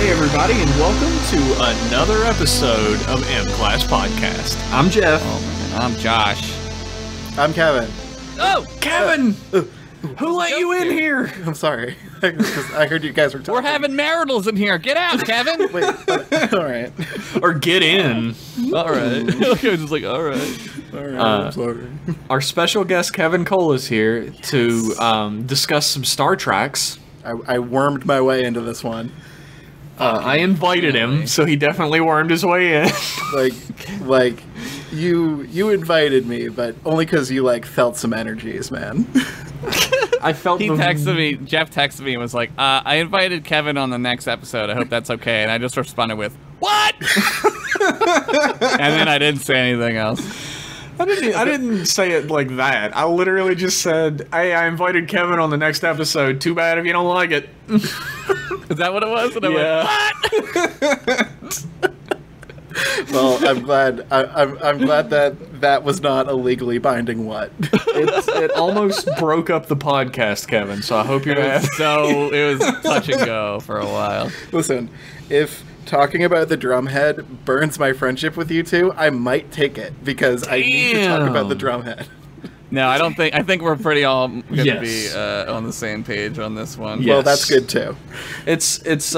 Hey everybody, and welcome to another episode of M-Class Podcast. I'm Jeff. Oh man, I'm Josh. I'm Kevin. Oh, Kevin! Who let you in here? I'm sorry. I heard you guys were talking. We're having maritals in here. Get out, Kevin. Wait, all right. Or get in. All right. I was just like, all right. All right, I'm sorry. Our special guest Kevin Cole is here to discuss some Star Treks. I wormed my way into this one. I invited him, so he definitely wormed his way in. like you invited me, but only because you felt some energies, man. I felt He texted me. Jeff texted me and was like, "I invited Kevin on the next episode. I hope that's okay." And I just responded with, "What?" And then I didn't say anything else. I didn't say it like that. I literally just said, "Hey, I invited Kevin on the next episode. Too bad if you don't like it." Is that what it was? And I went, "What?" Well, I'm glad. I'm glad that was not a legally binding what. It almost broke up the podcast, Kevin. So I hope you're happy. So it was touch and go for a while. Listen, if talking about the Drumhead burns my friendship with you two, I might take it because I need to talk about the Drumhead. No, I don't think. I think we're pretty all going to be Yes. on the same page on this one. Yeah. Well, Yes. that's good too. It's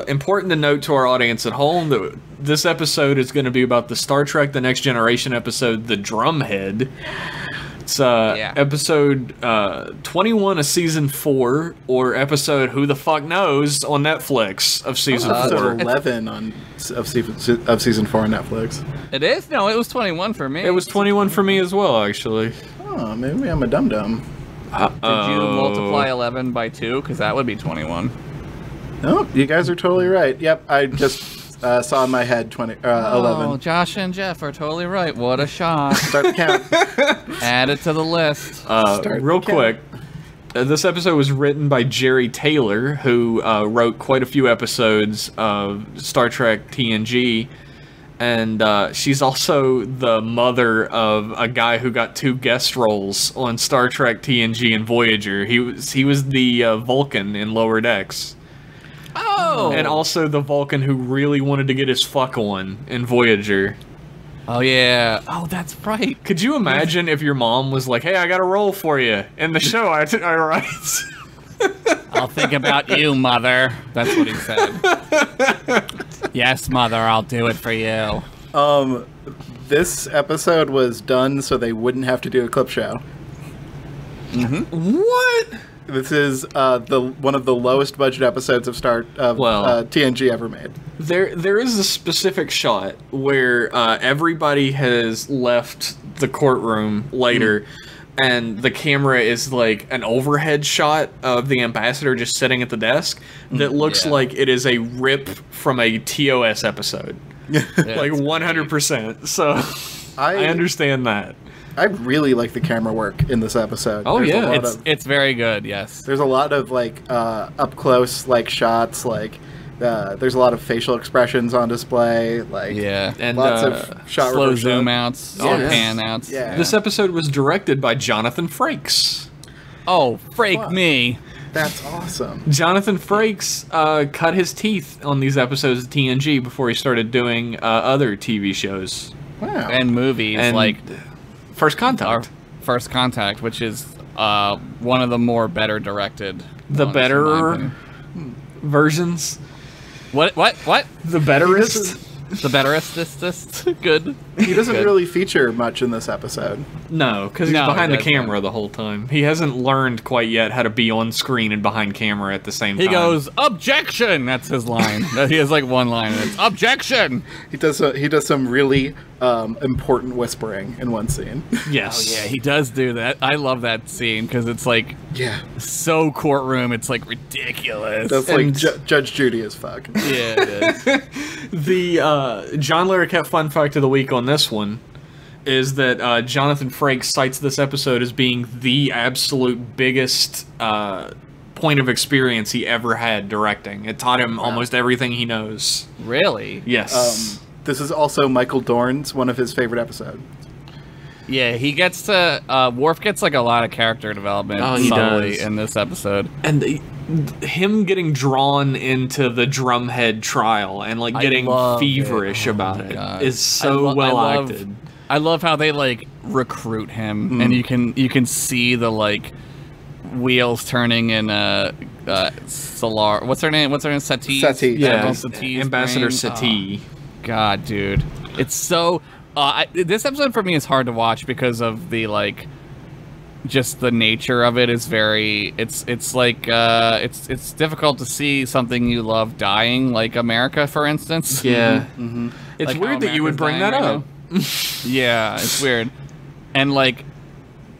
important to note to our audience at home that this episode is going to be about the Star Trek: The Next Generation episode, The Drumhead. It's episode 21 of season 4, or episode Who the Fuck Knows on Netflix of season 4. Episode 11 of season 4 on Netflix. It is? No, it was 21 for me. It was 21 for me as well, actually. Oh, maybe I'm a dum-dum. Did you multiply 11 by 2? Because that would be 21. No, you guys are totally right. Yep, I just saw in my head 11. Oh, Josh and Jeff are totally right. What a shot. Start the count. Add it to the list. Real quick, this episode was written by Jerry Taylor, who wrote quite a few episodes of Star Trek TNG, and she's also the mother of a guy who got 2 guest roles on Star Trek TNG and Voyager. He was the Vulcan in Lower Decks. Oh! And also the Vulcan who really wanted to get his fuck on in Voyager. Oh, yeah. Oh, that's right. Could you imagine if your mom was like, "Hey, I got a role for you in the show I write"? I'll think about you, mother. That's what he said. Yes, mother, I'll do it for you. This episode was done so they wouldn't have to do a clip show. What? This is one of the lowest budget episodes of TNG ever made. There is a specific shot where everybody has left the courtroom later, and the camera is like an overhead shot of the ambassador just sitting at the desk that looks like it is a rip from a TOS episode. Like 100%. So I understand that. I really like the camera work in this episode. Oh, yeah. It's very good, yes. There's a lot of up close shots, there's a lot of facial expressions on display, and lots of shot slow reverse zoom shot. outs, pan outs. Yeah. This episode was directed by Jonathan Frakes. Oh, freak me. That's awesome. Jonathan Frakes cut his teeth on these episodes of TNG before he started doing other TV shows. Wow. And movies And like First Contact. First Contact, which is one of the more better directed. The ones, better in my opinion. versions. What? The betterest? The betterest? Good. He doesn't Good. really feature much in this episode. No, because he's No, behind he the doesn't. camera the whole time. He hasn't learned quite yet how to be on screen and behind camera at the same time. He goes, "Objection!" That's his line. He has one line, and it's "Objection!" He does some really important whispering in one scene. Yes. Oh yeah, he does do that. I love that scene because it's Yeah. so courtroom. It's ridiculous. That's And- Judge Judy as fuck. Yeah, it is. The John Larroquette fun fact of the week on this one is that Jonathan Frakes cites this episode as being the absolute biggest point of experience he ever had directing. It taught him almost everything he knows. Really? Yes. This is also Michael Dorn's one of his favorite episodes. Yeah, he gets to Worf gets like a lot of character development subtly in this episode, and him getting drawn into the Drumhead trial and like getting feverish about it is so well acted. I love how they like recruit him, and you can see the like wheels turning in Solar. What's her name? Satie. Satie. Yeah, Satie's Ambassador brain. Satie. God, dude, it's so. This episode for me is hard to watch because of the like, just the nature of it is very. It's like it's difficult to see something you love dying, like America, for instance. Yeah, it's Like weird that you would bring that up. Yeah, it's weird, and like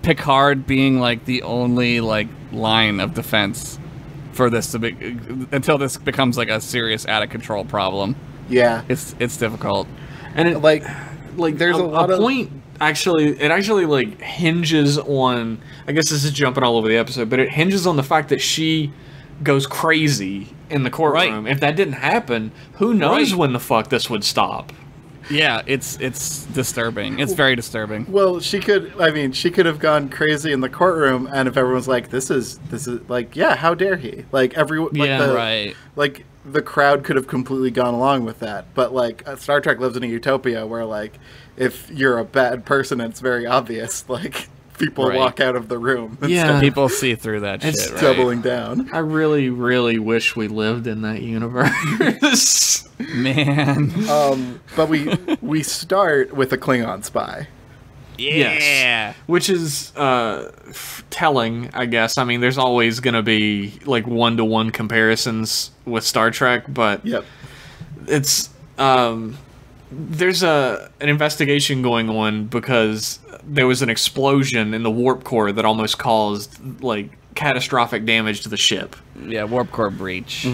Picard being like the only like line of defense for this to be until this becomes like a serious out of control problem. Yeah, it's difficult, and it like there's a lot of point. Actually, it actually like hinges on. I guess this is jumping all over the episode, but it hinges on the fact that she goes crazy in the courtroom. Right. If that didn't happen, who knows when the fuck this would stop? Yeah, it's disturbing. It's very disturbing. Well, she could have gone crazy in the courtroom, and if everyone's like, this is like, yeah, how dare he? Like everyone, like like the crowd could have completely gone along with that. But like Star Trek lives in a utopia where like if you're a bad person, it's very obvious. Like people walk out of the room. Yeah, people see through that shit. It's doubling down. I really, really wish we lived in that universe. Man. But we start with a Klingon spy. Yeah. Yes. Which is telling, I guess. I mean, there's always going to be like one-to-one comparisons with Star Trek, but it's there's an investigation going on because there was an explosion in the warp core that almost caused like catastrophic damage to the ship. Yeah, warp core breach.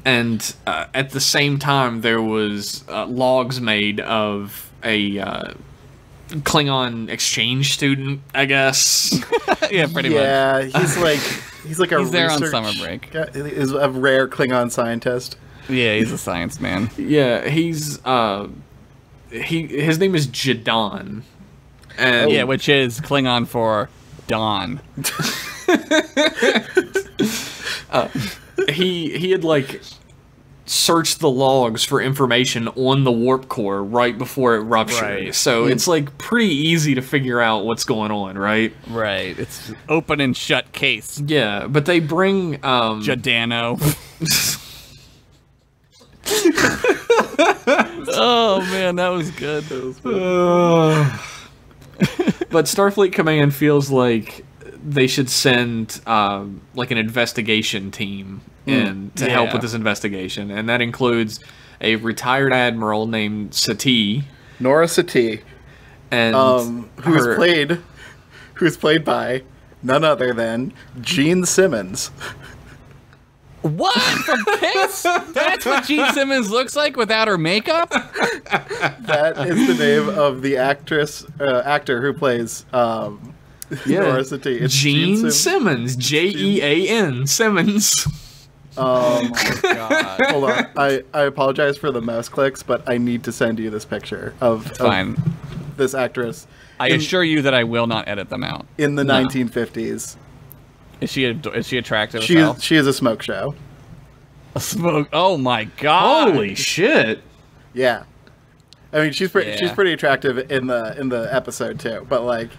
And at the same time, there was logs made of a Klingon exchange student, I guess. Yeah, pretty much. Yeah, he's like a he's there on research summer break. Is a rare Klingon scientist. Yeah, he's a science man. Yeah, he's his name is Jadon. And yeah, which is Klingon for dawn. He had like searched the logs for information on the warp core right before it ruptured. Right. So it's like pretty easy to figure out what's going on, right? Right. It's open and shut case. Yeah, but they bring Jadano. Oh man, that was good. But Starfleet Command feels like they should send like an investigation team in to help with this investigation, and that includes a retired admiral named Satie, Nora Satie, and who's played by none other than Gene Simmons. What? From Kiss? That's what Gene Simmons looks like without her makeup? That is the name of the actor who plays Nora Satie. It's Gene Simmons. Jean Simmons. Oh my god. Hold on. I apologize for the mouse clicks, but I need to send you this picture of this actress. I assure you that I will not edit them out. In the 1950s. Is she attractive? She is a smoke show. A smoke? Oh my god! Holy shit! Yeah, I mean she's pretty attractive in the episode too. But like,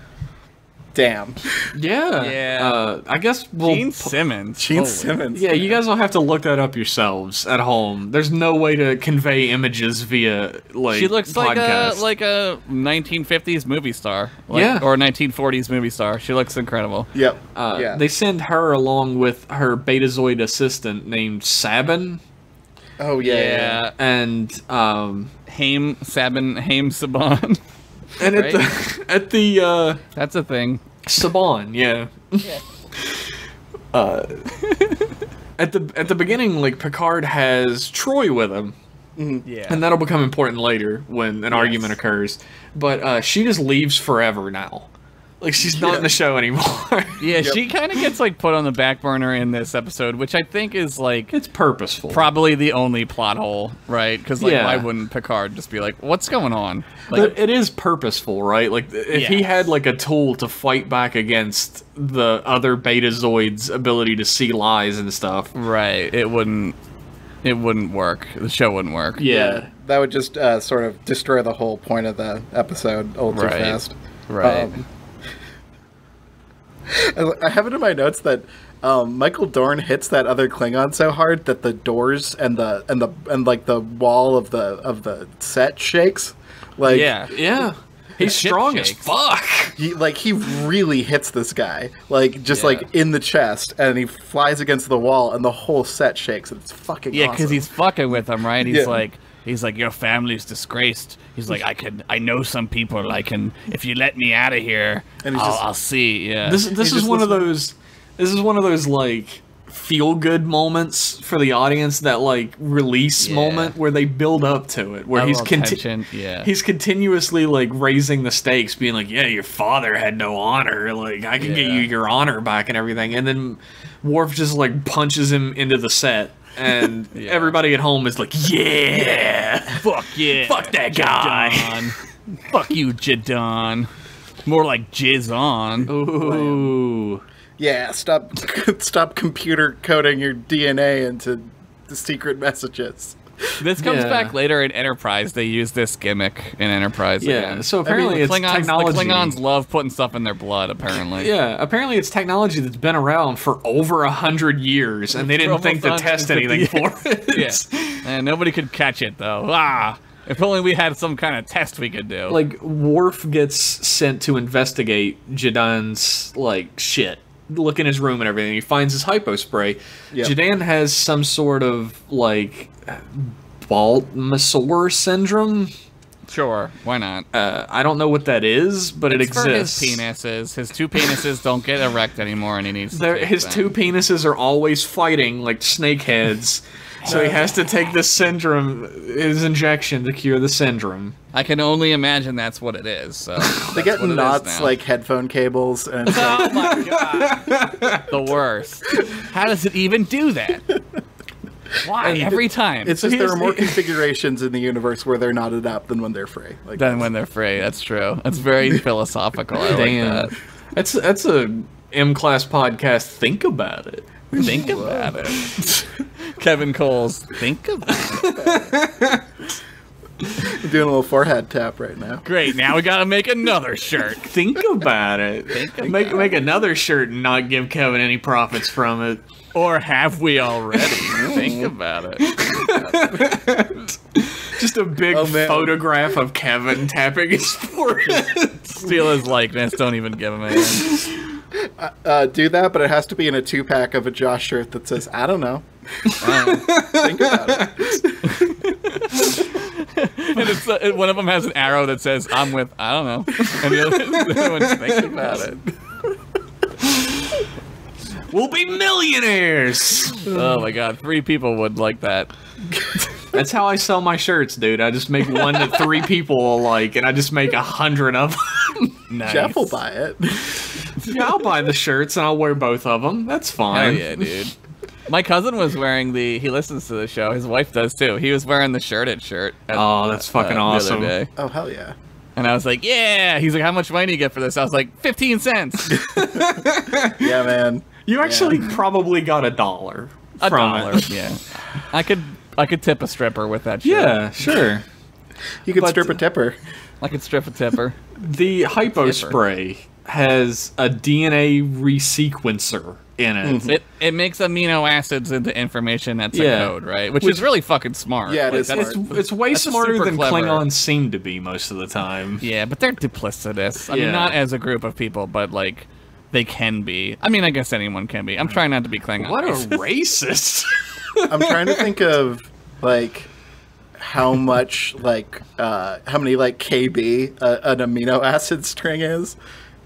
damn. Yeah. I guess we'll Gene Simmons. Gene Simmons. Yeah, you guys will have to look that up yourselves at home. There's no way to convey images via like. She looks podcast. like a 1950s movie star. Or a 1940s movie star. She looks incredible. Yep. They send her along with her Betazoid assistant named Sabin. Oh yeah. And Haim Saban. And right? at the that's a thing. Saban, yeah. At the beginning, like Picard has Troy with him. Yeah. And that'll become important later when an argument occurs. But she just leaves forever now. Like, she's not in the show anymore. Yeah, she kind of gets, like, put on the back burner in this episode, which I think is, like... It's purposeful. Probably the only plot hole, right? Because, like, why wouldn't Picard just be like, what's going on? Like, but it is purposeful, right? Like, if he had, like, a tool to fight back against the other Betazoid's ability to see lies and stuff... Right, it wouldn't work. The show wouldn't work. Yeah. That would just sort of destroy the whole point of the episode too fast. Right. I have it in my notes that Michael Dorn hits that other Klingon so hard that the doors and the wall of the set shakes. Like, yeah. He's strong as fuck. He really hits this guy, like in the chest, and he flies against the wall, and the whole set shakes, and it's fucking awesome. Because he's fucking with him, right? He's like, your family's disgraced. He's like, I know some people. If you let me out of here, and I'll see. Yeah. This is one of those. This is one of those like feel good moments for the audience, that like release moment where they build up to it, where he's continuously like raising the stakes, being like, yeah, your father had no honor, like I can get you your honor back and everything, and then Worf just like punches him into the set. And everybody at home is like, fuck that guy. Fuck you, Jadon. More like jizz on. Ooh. Yeah, stop computer coding your DNA into the secret messages. This comes back later in Enterprise. They use this gimmick in Enterprise. Yeah, so apparently it's technology. The Klingons love putting stuff in their blood, apparently. Yeah, apparently it's technology that's been around for over 100 years, and they didn't think to test anything for it. And nobody could catch it, though. If only we had some kind of test we could do. Like, Worf gets sent to investigate Jadon's, like, shit. Look in his room and everything. He finds his hypo spray. Yep. Jadan has some sort of, like, Baltimosaur syndrome. Sure, why not? I don't know what that is, but it exists. For his penises. His two penises don't get erect anymore, and he needs to his two penises are always fighting like snakeheads. So he has to take this syndrome, his injection, to cure the syndrome. I can only imagine that's what it is. So they get knots like headphone cables. And oh my god, the worst. How does it even do that? Why? Every time. It's just there are more configurations in the universe where they're knotted up than when they're free. Like when they're free. That's true. That's very philosophical. I like that. That's a M-Class podcast. Think about it. Think about it. Kevin Cole's Think About It. I'm doing a little forehead tap right now. Great. Now we gotta make another shirt. Think about it. Make another shirt and not give Kevin any profits from it. Or have we already? Think about it. Just a big photograph of Kevin tapping his forehead. Steal his likeness. Don't even give him anything. Do that, but it has to be in a 2-pack of a Josh shirt that says, I don't know. Think about it. And one of them has an arrow that says, I'm with, I don't know. And the other one's thinking about it. We'll be millionaires! Oh my god, 3 people would like that. That's how I sell my shirts, dude. I just make 1 to 3 people alike, and I just make 100 of them. Nice. Jeff will buy it. Yeah, I'll buy the shirts, and I'll wear both of them. That's fine. Hell yeah, dude. My cousin was wearing he listens to the show. His wife does, too. He was wearing the shirted shirt. Oh, that's fucking awesome. The other day. Oh, hell yeah. And I was like, yeah. He's like, how much money do you get for this? I was like, 15 cents. Yeah, man. You actually probably got $1 from it. Yeah. I could tip a stripper with that shirt. Yeah, sure. You could strip a tipper. I could strip a tipper. The hypo spray has a DNA resequencer in it. Mm-hmm. It makes amino acids into information that's a code, right? Which is really fucking smart. Yeah, it's way smarter than Klingons seem to be most of the time. Yeah, but they're duplicitous. I mean, not as a group of people, but like they can be. I mean, I guess anyone can be. I'm trying not to be Klingon. What a racist. I'm trying to think of like how much like how many like KB an amino acid string is.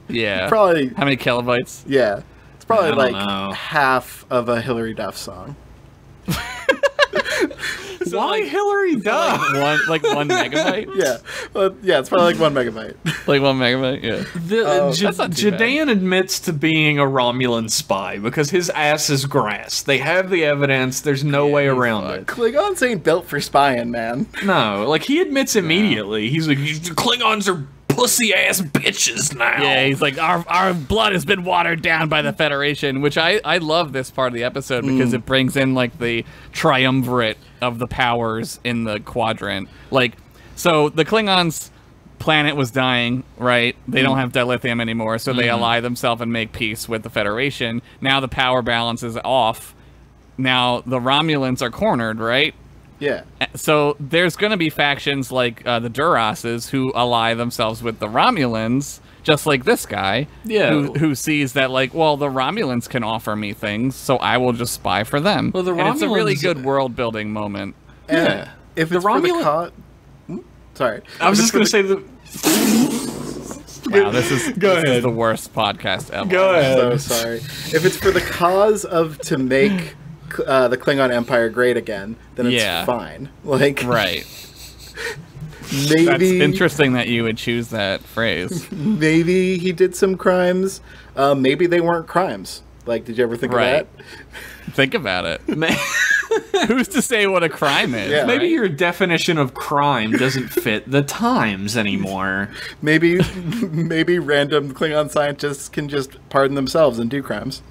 Yeah. Probably. How many kilobytes? Yeah. It's probably like half of a Hillary Duff song. So, Why like, Hillary Duff? Like one megabyte? Yeah. Well, yeah, it's probably like 1 megabyte. Like 1 megabyte, yeah. That's not too bad. Jadan admits to being a Romulan spy because his ass is grass. They have the evidence. There's no way around it. Klingons ain't built for spying, man. No, like he admits immediately. He's like, Klingons are pussy ass bitches now. Yeah, he's like, our blood has been watered down by the Federation, which I love this part of the episode because it brings in like the triumvirate of the powers in the quadrant. Like, so the Klingons' planet was dying, right? They don't have dilithium anymore, so they ally themselves and make peace with the Federation. Now the power balance is off. Now the Romulans are cornered, right? Yeah. So there's going to be factions like the Duras's who ally themselves with the Romulans, just like this guy, who sees that, like, well, the Romulans can offer me things, so I will just spy for them. Well, the and it's a really Romulans- good world-building moment. And if The it's for Romulan- sorry. I was just going to say that. Wow, this is ahead. is the worst podcast ever. Go ahead. So sorry. If it's for the cause of to make the Klingon Empire great again, then it's fine. Like, Right. maybe That's interesting that you would choose that phrase. maybe he did some crimes. Maybe they weren't crimes. Like, did you ever think of that? Think about it. Who's to say what a crime is? Yeah. Maybe right? your definition of crime doesn't fit the times anymore. Maybe random Klingon scientists can just pardon themselves and do crimes.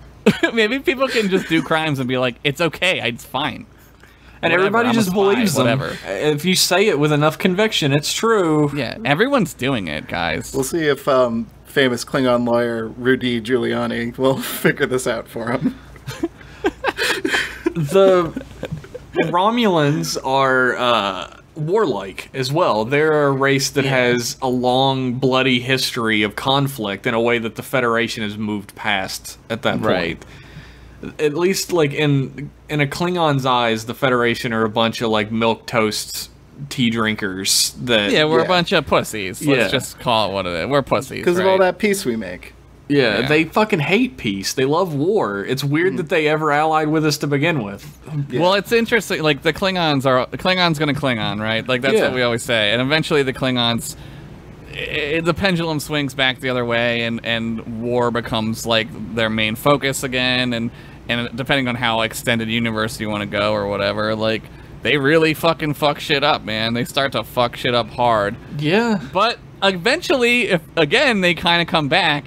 Maybe people can just do crimes and be like, it's okay, it's fine. And Whatever, everybody I'm a just spy, believes them. whatever. If you say it with enough conviction, it's true. Yeah, everyone's doing it, guys. We'll see if famous Klingon lawyer Rudy Giuliani will figure this out for him. The Romulans are warlike as well. They're a race that has a long, bloody history of conflict in a way that the Federation has moved past at that point. Right. At least, like, in a Klingon's eyes, the Federation are a bunch of, like, milquetoast tea drinkers that... Yeah, we're a bunch of pussies. Let's Yeah. just call it what it is. We're pussies, Because of all that peace we make. Yeah, Yeah. they fucking hate peace. They love war. It's weird that they ever allied with us to begin with. Yeah. Well, it's interesting. Like, the Klingons gonna Klingon, right? Like, that's what we always say. And eventually the Klingons... the pendulum swings back the other way, and war becomes, like, their main focus again, and depending on how extended universe you want to go or whatever, like, they really fucking fuck shit up, man. They start to fuck shit up hard. Yeah. But eventually, if again, they kind of come back,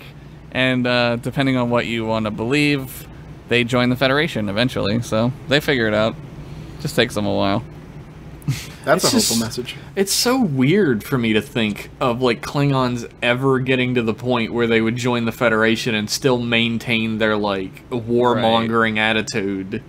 and depending on what you want to believe, they join the Federation eventually. So they figure it out. Just takes them a while. That's It's a hopeful just- message. It's so weird for me to think of, like, Klingons ever getting to the point where they would join the Federation and still maintain their, like, warmongering attitude.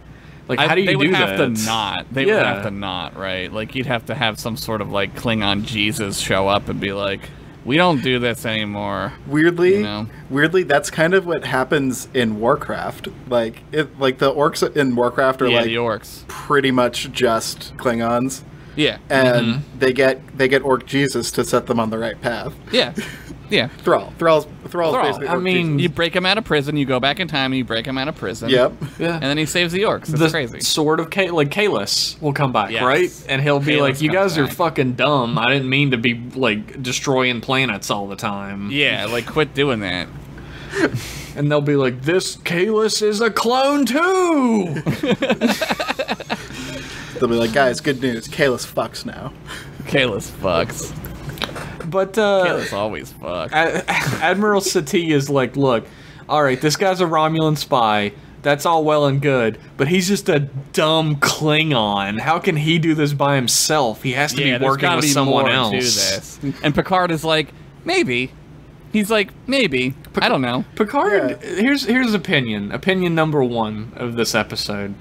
Like, how do you they do would that? have to not. They would have to not, right? Like, you'd have to have some sort of, like, Klingon Jesus show up and be like, we don't do this anymore. Weirdly, You know? that's kind of what happens in Warcraft. Like, the orcs in Warcraft are The orcs. pretty much just Klingons, Yeah. and they get Orc Jesus to set them on the right path. Yeah. Yeah. Thrall's basically I Orc mean, You break him out of prison, you go back in time, and you break him out of prison. Yep. yeah. And then he saves the orcs. It's The crazy. sword of Kalis will come back, Yes. right? And he'll be Kalis like, "You comes guys are back. fucking dumb. I didn't mean to be, like, destroying planets all the time." Yeah, like, quit doing that. And they'll be like, "This Kalis is a clone too." They'll be like, guys, good news. Kalis fucks now. Kalis fucks. But Kalis always fucks. Admiral Satie is like, "Look, all right, this guy's a Romulan spy. That's all well and good, but he's just a dumb Klingon. How can he do this by himself? He has to Yeah, be there's working gotta with be someone more else." to this. And Picard is like, maybe. He's like, maybe. I don't know. Picard, here's opinion number one of this episode.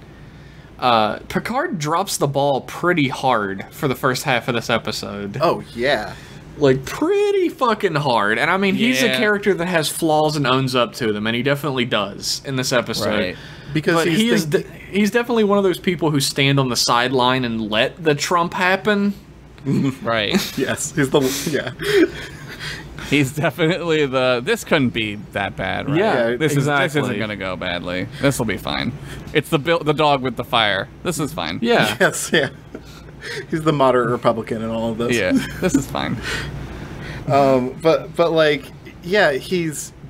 Picard drops the ball pretty hard for the first half of this episode. Oh yeah. Like, pretty fucking hard. And I mean, he's a Yeah. character that has flaws and owns up to them, and he definitely does in this episode. Right. Because But he's definitely one of those people who stand on the sideline and let the Trump happen. Right. Yes, he's the He's definitely this couldn't be that bad, right? Yeah, this exactly. isn't gonna go badly. This will be fine. It's the dog with the fire. This is fine. Yeah. Yes, yeah. He's the moderate Republican in all of this. Yeah, this is fine. But like, yeah,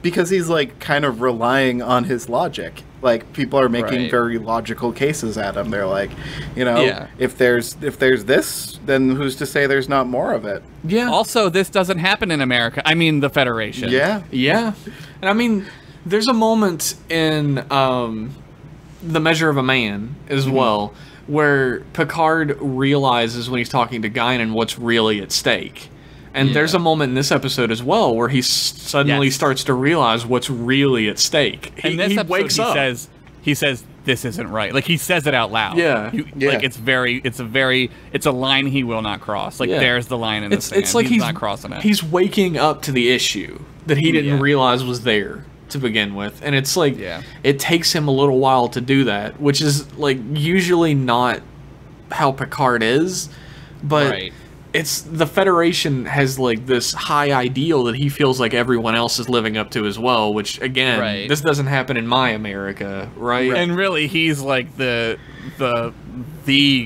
because he's like kind of relying on his logic. Like, people are making very logical cases at him. They're like, you know, if there's this, then who's to say there's not more of it? Yeah. Also, this doesn't happen in America. I mean, the Federation. Yeah. Yeah. And I mean, there's a moment in The Measure of a Man as well where Picard realizes when he's talking to Guinan what's really at stake. And there's a moment in this episode as well where he suddenly starts to realize what's really at stake. He wakes up. He says, "This isn't right." Like, he says it out loud. Yeah. Like, it's a line he will not cross. Like, there's the line in the sand. It's like he's not crossing it. He's waking up to the issue that he didn't realize was there to begin with. And it's like, it takes him a little while to do that, which is like usually not how Picard is, but it's the Federation has like this high ideal that he feels like everyone else is living up to as well, which again, this doesn't happen in my America, right? And really, he's like the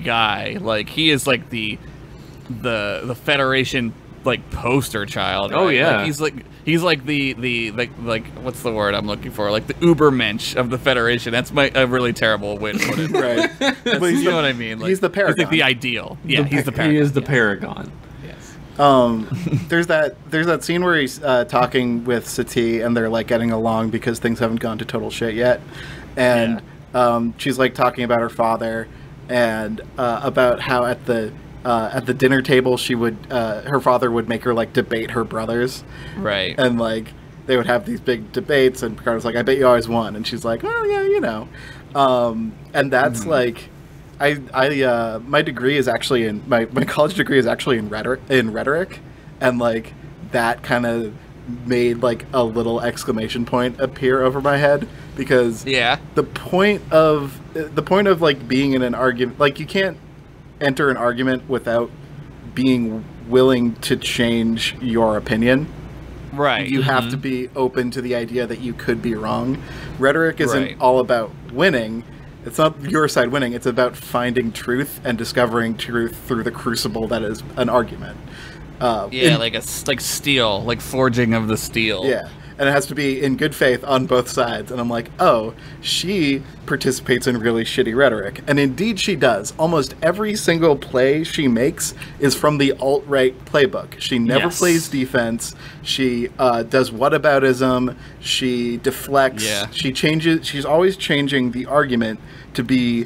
guy. Like, he is like the Federation like poster child. Right? Oh yeah, like, he's like the what's the word I'm looking for? Like the Ubermensch of the Federation. That's a really terrible way to put it. Right. But you know what I mean? Like, he's the paragon. He's like the ideal. Yeah, he's the paragon. He is the paragon. Yes. There's that scene where he's talking with Sati and they're like getting along because things haven't gone to total shit yet, and she's like talking about her father and about how at the dinner table she would her father would make her like debate her brothers, right? And like they would have these big debates and Picard was like, "I bet you always won," and she's like, "Oh yeah, you know," and that's like. My degree is actually in my college degree is actually in rhetoric, and like that kind of made like a little exclamation point appear over my head, because the point of like being in an argument, like you can't enter an argument without being willing to change your opinion. Right. You have to be open to the idea that you could be wrong. Rhetoric isn't all about winning. It's not your side winning. It's about finding truth and discovering truth through the crucible that is an argument. Like steel, like forging of the steel. Yeah, and it has to be in good faith on both sides. And I'm like, oh, she participates in really shitty rhetoric. And indeed she does. Almost every single play she makes is from the alt-right playbook. She never plays defense. She does whataboutism. She deflects. Yeah. She changes. She's always changing the argument to be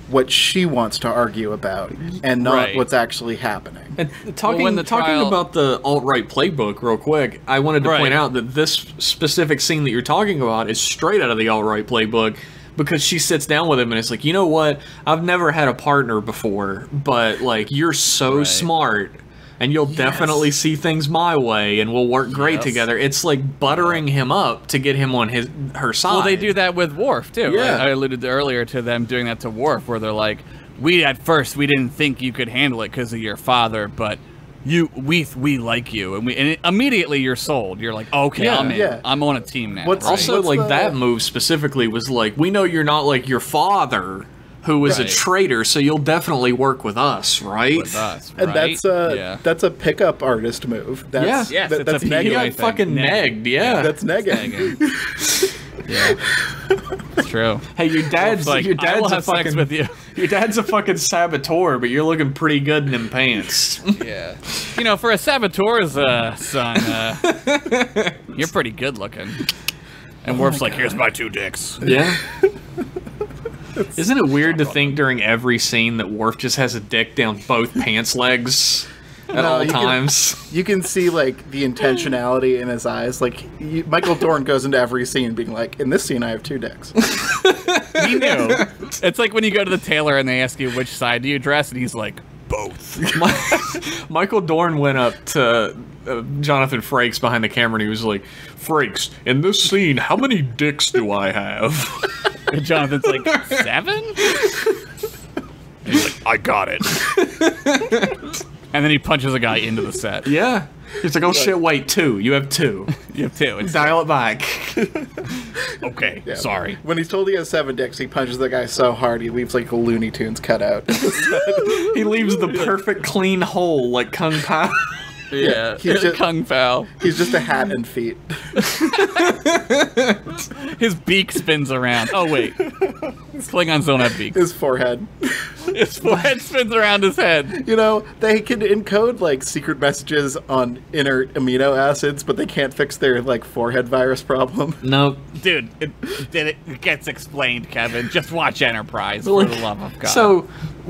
what she wants to argue about and not what's actually happening. And talking about the alt-right playbook real quick, I wanted to point out that this specific scene that you're talking about is straight out of the alt-right playbook, because she sits down with him and it's like, you know what, I've never had a partner before, but like you're so smart and you'll definitely see things my way and we'll work great together. It's like buttering him up to get him on her side. Well, they do that with Worf too. Yeah. I alluded earlier to them doing that to Worf, where they're like, at first we didn't think you could handle it because of your father, but we like you, and immediately you're sold. You're like, okay, I'm in. Yeah. I'm on a team now. That move specifically was like, we know you're not like your father, who was a traitor, so you'll definitely work with us, right? With us, right? And that's a pickup artist move. That's, that's a he got fucking negged. Yeah, that's negging. Yeah, it's true. Hey, your dad's I will have sex with you. Your dad's a fucking saboteur, but you're looking pretty good in them pants. Yeah, you know, for a saboteur's son, you're pretty good looking. And Worf's like, here's my 2 dicks. Yeah. Isn't it weird to think during every scene that Worf just has a dick down both pants legs at all times? You can see, like, the intentionality in his eyes. Like, Michael Dorn goes into every scene being like, in this scene I have 2 dicks. He knew. It's like when you go to the tailor and they ask you which side do you dress, and he's like, both. Michael Dorn went up to Jonathan Frakes behind the camera and he was like, Frakes, in this scene, how many dicks do I have? And Jonathan's like, 7? And he's like, I got it. And then he punches a guy into the set. Yeah. He's like, oh shit, wait, 2. You have 2. You have 2. Dial it back. Okay, sorry. When he's told he has 7 dicks, he punches the guy so hard he leaves like a Looney Tunes cutout. He leaves the perfect clean hole like Kung Pao. Yeah, he's just, Kung Pao. He's just a hat and feet. His beak spins around. Oh, wait. Klingons don't have beaks. His forehead. His forehead spins around his head. You know, they can encode, like, secret messages on inert amino acids, but they can't fix their, like, forehead virus problem. Nope. Dude, it gets explained, Kevin. Just watch Enterprise, for the love of God. So,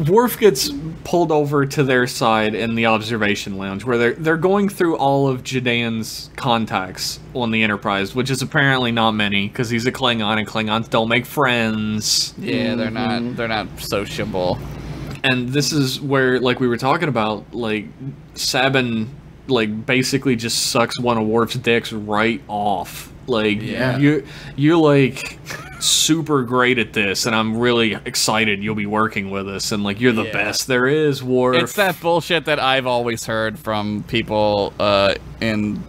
Worf gets pulled over to their side in the observation lounge, where they're going through all of Jadan's contacts on the Enterprise, which is apparently not many, because he's a Klingon, and Klingons don't make friends. Yeah, they're not sociable. And this is where, like we were talking about, like, Sabin, like, basically just sucks one of Worf's dicks right off. Like, you're like super great at this, and I'm really excited you'll be working with us, and like you're the best there is, Worf. It's that bullshit that I've always heard from people in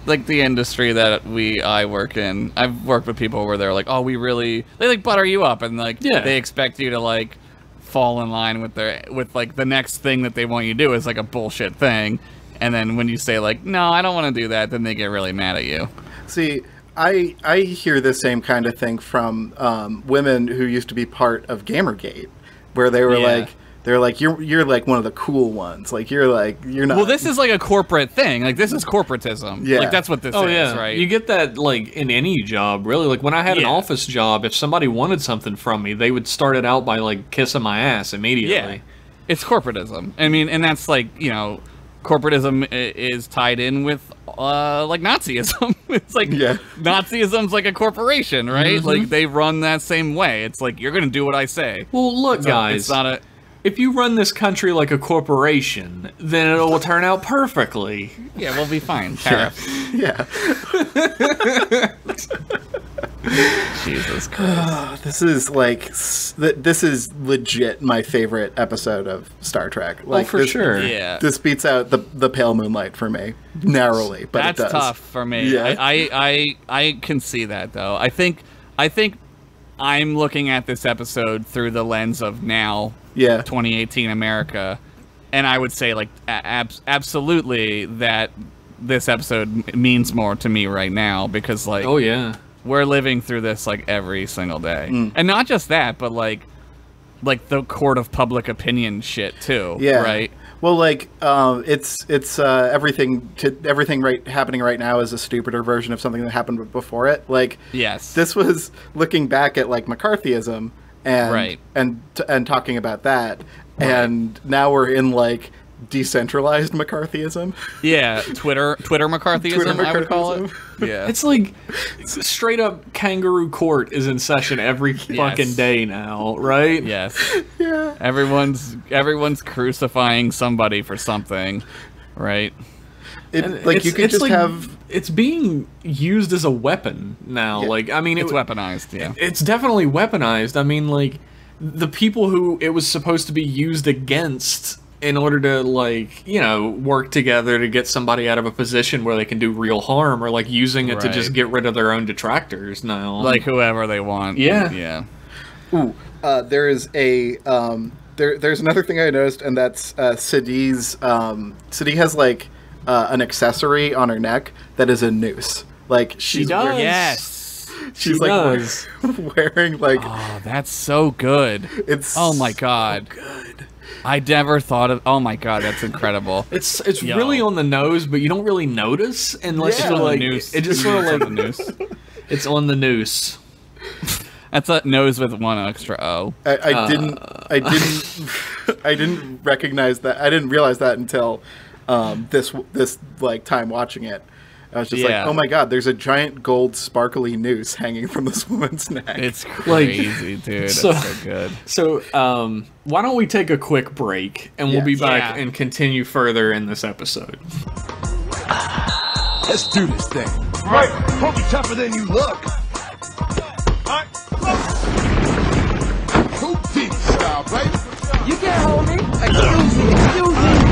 like the industry that I work in. I've worked with people where they're like, oh, they like butter you up, and like they expect you to like fall in line with like the next thing that they want you to do is like a bullshit thing, and then when you say like, no, I don't want to do that, then they get really mad at you. See, I hear the same kind of thing from women who used to be part of Gamergate, where they were like, you're like one of the cool ones. Like you're not. Well, this is like a corporate thing. Like this is corporatism. Yeah. Like that's what this is, right? You get that like in any job, really. Like when I had an office job, if somebody wanted something from me, they would start it out by like kissing my ass immediately. Yeah. It's corporatism. I mean, and that's like, you know, corporatism is tied in with like Nazism. It's like Nazism's like a corporation, right? Mm-hmm. Like they run that same way. It's like you're gonna do what I say. Well, look, guys, it's not a. If you run this country like a corporation, then it will turn out perfectly. Yeah, we'll be fine. Tariffs. Yeah. Jesus Christ. This is legit my favorite episode of Star Trek. Like, for sure. Yeah. This beats out the Pale Moonlight for me narrowly, but that's it does. Tough for me. Yeah. I can see that though. I think I'm looking at this episode through the lens of now. 2018 America, and I would say like absolutely that this episode means more to me right now because like we're living through this like every single day, and not just that, but like the court of public opinion shit too. Right. Well, like it's everything happening right now is a stupider version of something that happened before it. Like this was looking back at like McCarthyism. And talking about that, and now we're in like decentralized McCarthyism. Yeah, Twitter McCarthyism, I would call it. Yeah, it's like straight up kangaroo court is in session every fucking day now, right? Yes. Yeah. Everyone's crucifying somebody for something, right? It's being used as a weapon now. Yeah. Like, I mean, it's weaponized. Yeah, it's definitely weaponized. I mean, like, the people who it was supposed to be used against in order to, like, you know, work together to get somebody out of a position where they can do real harm, or like using it to just get rid of their own detractors now. Like whoever they want. Yeah. Yeah. Ooh, there is a there's another thing I noticed, and that's Siddi's. Siddi has like. An accessory on her neck that is a noose. Like she does. She's wearing like. Oh, that's so good. It's my god. So good. I never thought of. Oh my god, that's incredible. It's really on the nose, but you don't really notice unless you're like. Noose. It just sort of like the noose. It's on the noose. That's a nose with one extra O. I didn't recognize that. I didn't realize that until. This like time watching it, I was just like, oh my god, there's a giant gold sparkly noose hanging from this woman's neck. It's crazy, dude. That's so good. So, why don't we take a quick break and we'll be back and continue further in this episode. Let's do this thing. Right, hope you're tougher than you look. Alright, Houdini style, baby. You can't hold me. Excuse me.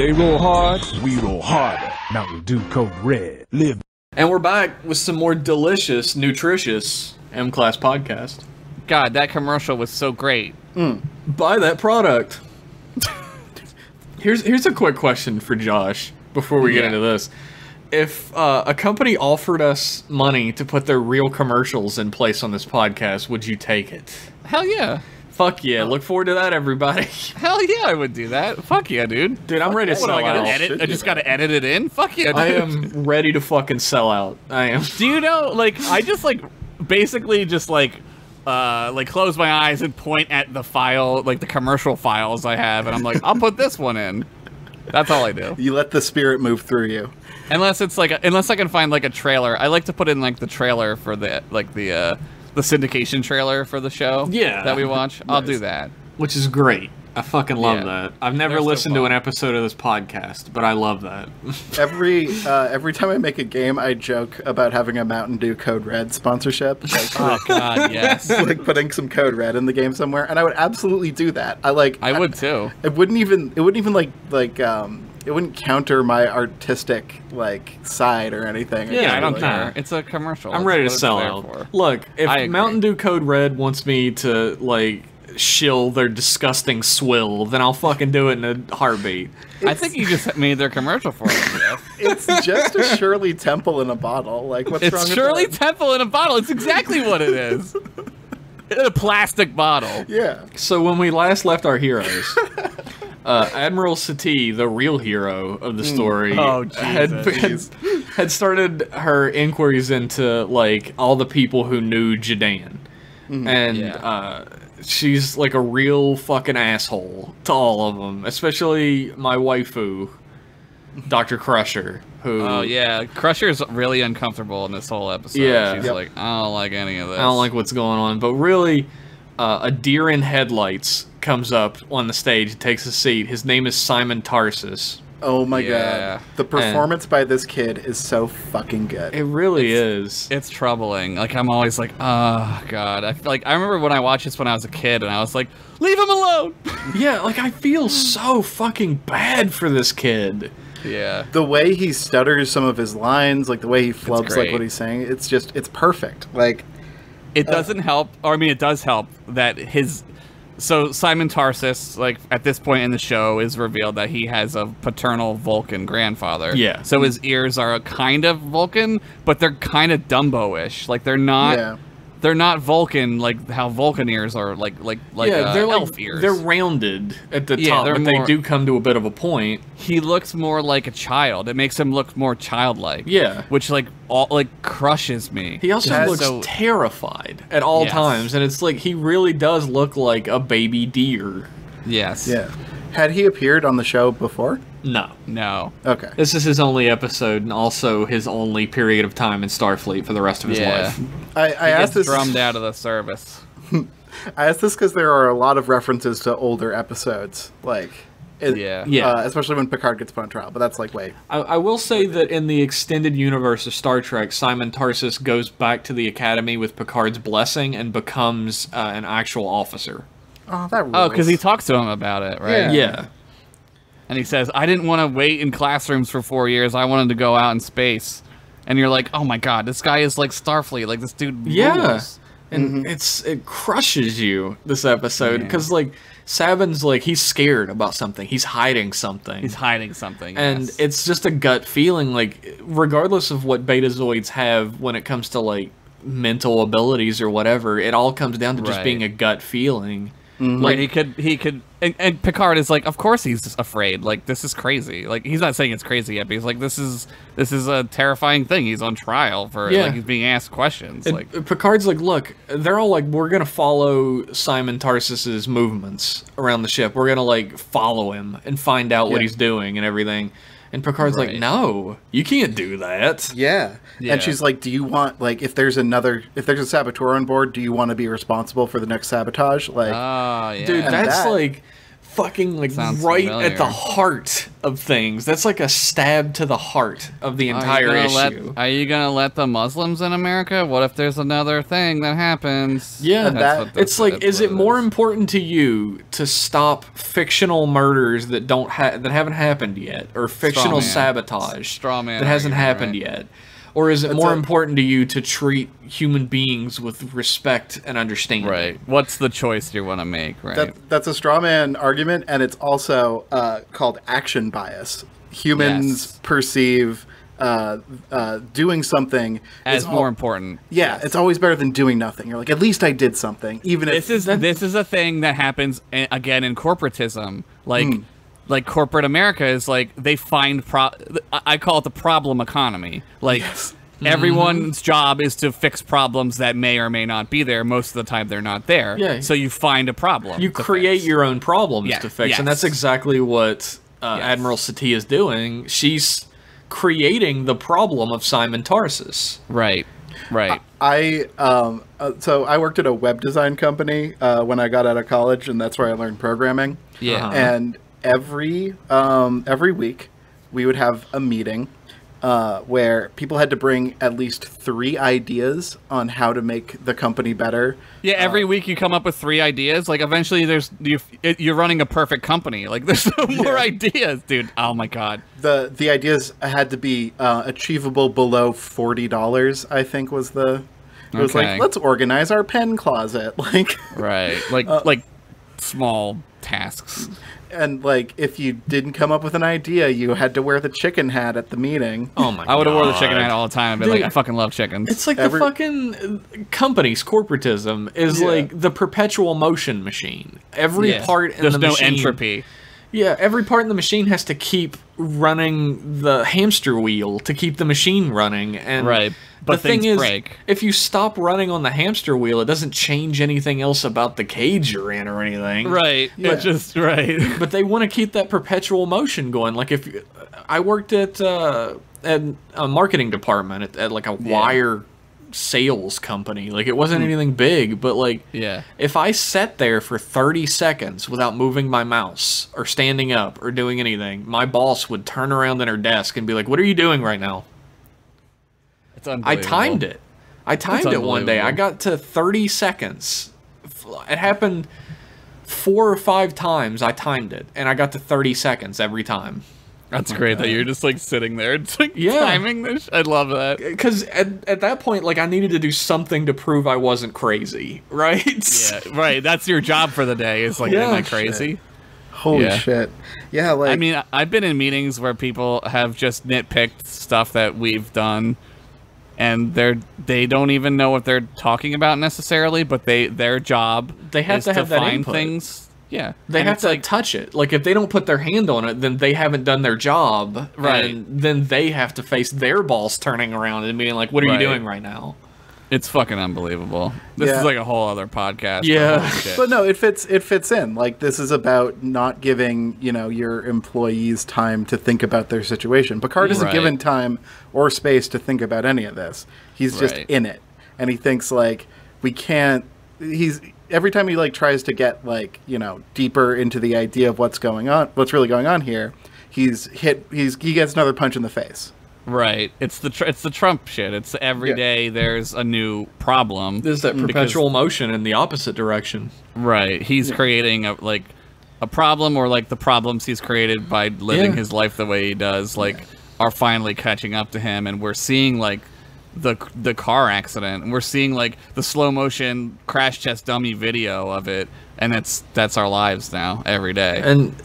They roll hard, we roll harder. Mountain Dew Code Red. Live. And we're back with some more delicious, nutritious M-Class podcast. God, that commercial was so great. Buy that product. Here's a quick question for Josh before we get into this. If a company offered us money to put their real commercials in place on this podcast, would you take it? Hell yeah. Fuck yeah. Look forward to that, everybody. Hell yeah, I would do that. Fuck yeah, dude. Dude, I'm ready to sell out. I just gotta edit it in? Fuck yeah, dude. I am ready to fucking sell out. I am. Do you know, like, I just, like, basically just, like, close my eyes and point at the file, like, the commercial files I have, and I'm like, I'll put this one in. That's all I do. You let the spirit move through you. Unless it's, like, unless I can find, like, a trailer. I like to put in, like, the trailer for the, like, the syndication trailer for the show that we watch. I'll do that. Which is great. I fucking love that. I've never listened to an episode of this podcast, but I love that. Every time I make a game, I joke about having a Mountain Dew Code Red sponsorship. Like, oh God, yes. Like putting some Code Red in the game somewhere, and I would absolutely do that. I would too. It wouldn't even it wouldn't counter my artistic side or anything. Yeah, I don't care. It's a commercial. I'm ready to sell out. Look, if Mountain Dew Code Red wants me to shill their disgusting swill, then I'll fucking do it in a heartbeat. I think you just made their commercial for it, Jeff. It's just a Shirley Temple in a bottle. Like, what's wrong with that? It's Shirley Temple in a bottle. It's exactly what it is. In a plastic bottle. Yeah. So when we last left our heroes, Admiral Sati, the real hero of the story, had started her inquiries into all the people who knew Jadan, and she's like a real fucking asshole to all of them, especially my waifu, Dr. Crusher. Oh yeah, Crusher's really uncomfortable in this whole episode. Yeah, she's like, I don't like any of this. I don't like what's going on. But really, a deer in headlights comes up on the stage, takes a seat. His name is Simon Tarsus. Oh my god. The performance by this kid is so fucking good. It really is. It's troubling. Like, I'm always like, oh god. I remember when I watched this when I was a kid, and I was like, leave him alone! Yeah, I feel so fucking bad for this kid. Yeah. The way he stutters some of his lines, the way he flubs what he's saying, it's perfect. It doesn't help, or I mean it does help that so Simon Tarsus, at this point in the show, is revealed that he has a paternal Vulcan grandfather. Yeah. So his ears are a kind of Vulcan, but they're kind of Dumbo-ish. They're not... Yeah. They're not Vulcan how Vulcan ears are they're elf ears. They're rounded at the top, but they do come to a bit of a point. He looks more like a child. It makes him look more childlike. Yeah. Which crushes me. He also looks terrified at all times, and it's he really does look like a baby deer. Yes. Yeah. Had he appeared on the show before? No. Okay. This is his only episode, and also his only period of time in Starfleet for the rest of his life. I asked this drummed out of the service. I asked this because there are a lot of references to older episodes, especially when Picard gets put on trial. But that's wait. I will say that in the extended universe of Star Trek, Simon Tarsus goes back to the Academy with Picard's blessing and becomes an actual officer. Oh, that rules. Oh, because he talks to him about it, right? Yeah. And he says, I didn't want to wait in classrooms for 4 years. I wanted to go out in space. And you're like, oh my god, this guy is like Starfleet. This dude rules. Yeah. And it crushes you, this episode. Because, Saban's, he's scared about something. He's hiding something. And it's just a gut feeling, regardless of what Betazoids have when it comes to, mental abilities or whatever, it all comes down to just being a gut feeling. Mm-hmm. He could, and Picard is of course he's afraid. This is crazy. He's not saying it's crazy yet, but he's this is a terrifying thing. He's on trial for he's being asked questions. And Picard's look, they're all we're gonna follow Simon Tarsus's movements around the ship. We're gonna follow him and find out what he's doing and everything. And Picard's no, you can't do that. Yeah. And she's do you want, if there's a saboteur on board, do you want to be responsible for the next sabotage? dude, that's fucking like Sounds right familiar. at the heart of things. That's like a stab to the heart of the entire issue. Are you gonna let the Muslims in America? What if there's another thing that happens? Yeah, it's like, is it more important to you to stop fictional murders that that haven't happened yet, or fictional sabotage that hasn't happened yet? Or is it more important to you to treat human beings with respect and understanding? Right. What's the choice you want to make, right? That's a straw man argument, and it's also called action bias. Humans perceive doing something as more important. Yeah, it's always better than doing nothing. You're like, at least I did something, even if this is a thing that happens again in corporatism, like corporate America is like they find I call it the problem economy. Like everyone's job is to fix problems that may or may not be there. Most of the time they're not there. Yeah. So you find a problem. You create your own problems to fix, and that's exactly what Admiral Satie is doing. She's creating the problem of Simon Tarsus. Right. Right. So I worked at a web design company when I got out of college, and that's where I learned programming. Yeah. And every week we would have a meeting where people had to bring at least 3 ideas on how to make the company better. Yeah, every week you come up with 3 ideas. Like eventually you're running a perfect company. Like there's no more ideas, dude. Oh my god. The ideas had to be achievable below $40, I think was the it was like, let's organize our pen closet. Like right. Like small tasks. And, like, if you didn't come up with an idea, you had to wear the chicken hat at the meeting. Oh, my God. I would have worn the chicken hat all the time. I'd be like, I fucking love chickens. It's like the fucking company's corporatism is like the perpetual motion machine. Every part in the machine... There's no entropy. Yeah, every part in the machine has to keep running the hamster wheel to keep the machine running. And right. But the thing is, break. If you stop running on the hamster wheel, it doesn't change anything else about the cage you're in or anything. Right. Yeah. But just right. But they want to keep that perpetual motion going. Like if I worked at a marketing department at like a wire sales company. Like it wasn't anything big, but like if I sat there for 30 seconds without moving my mouse or standing up or doing anything, my boss would turn around in her desk and be like, "What are you doing right now?" It's unbelievable. I timed it one day. I got to 30 seconds. It happened 4 or 5 times. I timed it, and I got to 30 seconds every time. That's great that you're just like sitting there. It's like timing this. I love that. Because at that point, like I needed to do something to prove I wasn't crazy, right? Yeah, right. That's your job for the day. It's like, am I crazy? Shit. Holy shit. Yeah, like... I mean, I've been in meetings where people have just nitpicked stuff that we've done. And they don't even know what they're talking about necessarily, but their job they have to have that find input. Things. Yeah, they have to like touch it. Like if they don't put their hand on it, then they haven't done their job. Right. And then they have to face their boss turning around and being like, "What are you doing right now?" It's fucking unbelievable. This is like a whole other podcast. Yeah, but no, it fits in. Like this is about not giving your employees time to think about their situation. Picard isn't given time or space to think about any of this. He's just in it, and he thinks like we can't. Every time he like tries to get like deeper into the idea of what's really going on here, he gets another punch in the face. Right. It's the Trump shit. It's every day there's a new problem. There's that perpetual motion in the opposite direction. Right. He's creating a problem, or like the problems he's created by living his life the way he does, like are finally catching up to him, and we're seeing like the car accident, and we're seeing like the slow motion crash test dummy video of it, and that's our lives now every day. And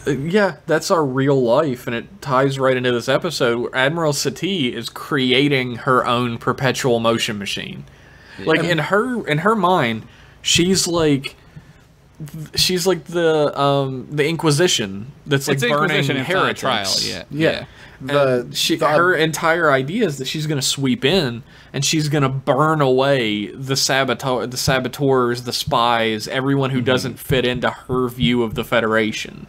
that's our real life, and it ties right into this episode where Admiral Satie is creating her own perpetual motion machine. Like in her mind, she's like the Inquisition that's like burning heretics. Trial. Yeah. Her entire idea is that she's going to sweep in and she's going to burn away the saboteurs, the spies, everyone who doesn't fit into her view of the Federation.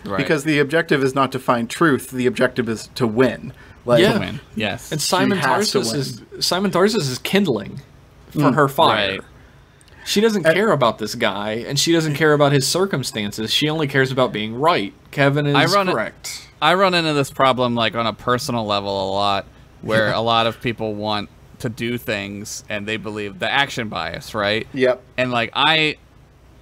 Right. Because the objective is not to find truth; the objective is to win. Like, to win. Yes. And Simon Tarsus is kindling for her fire. Right. She doesn't care about this guy, and she doesn't care about his circumstances. She only cares about being right. Kevin is correct. I run into this problem like on a personal level a lot, where a lot of people want to do things and they believe the action bias, right? Yep. And like I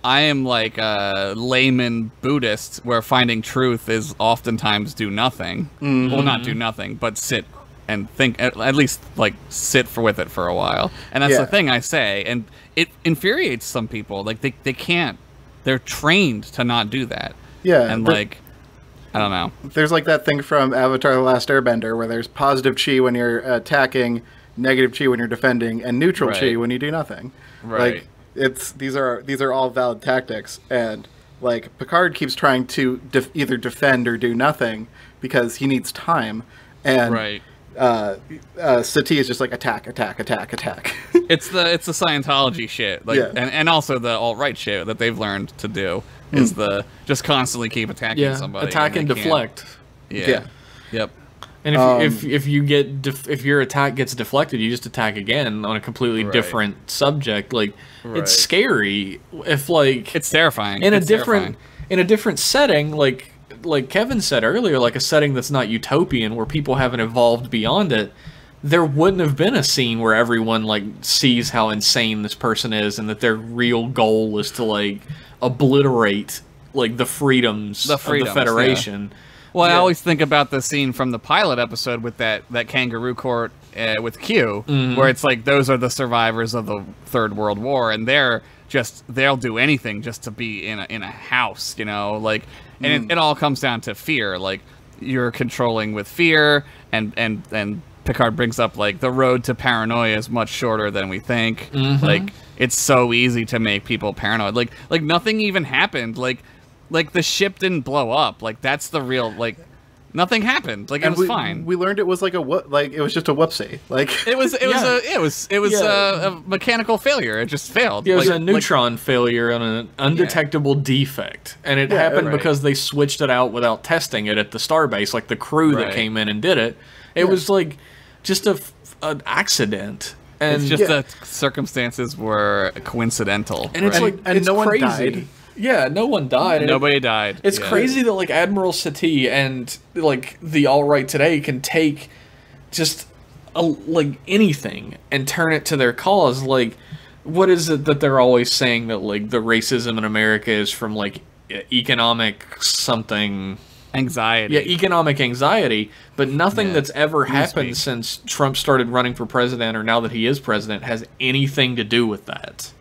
am like a layman Buddhist where finding truth is oftentimes do nothing. Well, not do nothing, but sit and think, at least like sit with it for a while. And that's the thing I say, and it infuriates some people. Like they can't. They're trained to not do that. Yeah. And like, I don't know. There's like that thing from Avatar: The Last Airbender where there's positive chi when you're attacking, negative chi when you're defending, and neutral chi when you do nothing. Right. Like these are all valid tactics, and like Picard keeps trying to either defend or do nothing because he needs time, and Sati is just like attack. It's the Scientology shit, like, and also the alt-right shit that they've learned to do is the just constantly keep attacking somebody. Attack and deflect. Yeah. Yep. And if your attack gets deflected, you just attack again on a completely different subject. Like it's scary. If like it's terrifying in a different setting, like Kevin said earlier, like a setting that's not utopian where people haven't evolved beyond it, there wouldn't have been a scene where everyone like sees how insane this person is and that their real goal is to like obliterate like the freedoms of the Federation. Yeah. Well, I always think about the scene from the pilot episode with that kangaroo court with Q, where it's like those are the survivors of the Third World War, and they'll do anything just to be in a house, you know, like, and it all comes down to fear. Like you're controlling with fear, and Picard brings up like the road to paranoia is much shorter than we think. Like it's so easy to make people paranoid. Like nothing even happened. Like the ship didn't blow up. Like that's the real like nothing happened. Like it was fine. We learned it was like it was just a whoopsie. Like it was a mechanical failure. It just failed. It was a neutron failure on an undetectable defect, and it happened because they switched it out without testing it at the starbase. Like the crew that came in and did it. It was like just an accident. And it's just that circumstances were coincidental. And it's like and it's no crazy. one died. Yeah, no one died. Nobody died. It's crazy that like Admiral Sati and like the alt-right today can take just like anything and turn it to their cause. Like, what is it that they're always saying that like the racism in America is from like economic something anxiety? Yeah, economic anxiety. But nothing that's ever happened since Trump started running for president or now that he is president has anything to do with that.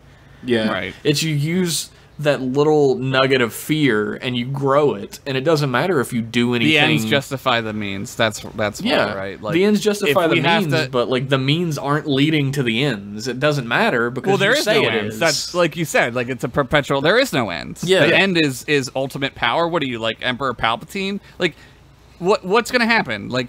Yeah, right. It's you use that little nugget of fear and you grow it, and it doesn't matter if you do anything. The ends justify the means. That's right. Like, the ends justify the means, but like the means aren't leading to the ends. It doesn't matter because there you is say no it ends. is. That's like you said. Like it's a perpetual. There is no ends. Yeah, the end is ultimate power. What are you, like Emperor Palpatine? Like what's gonna happen? Like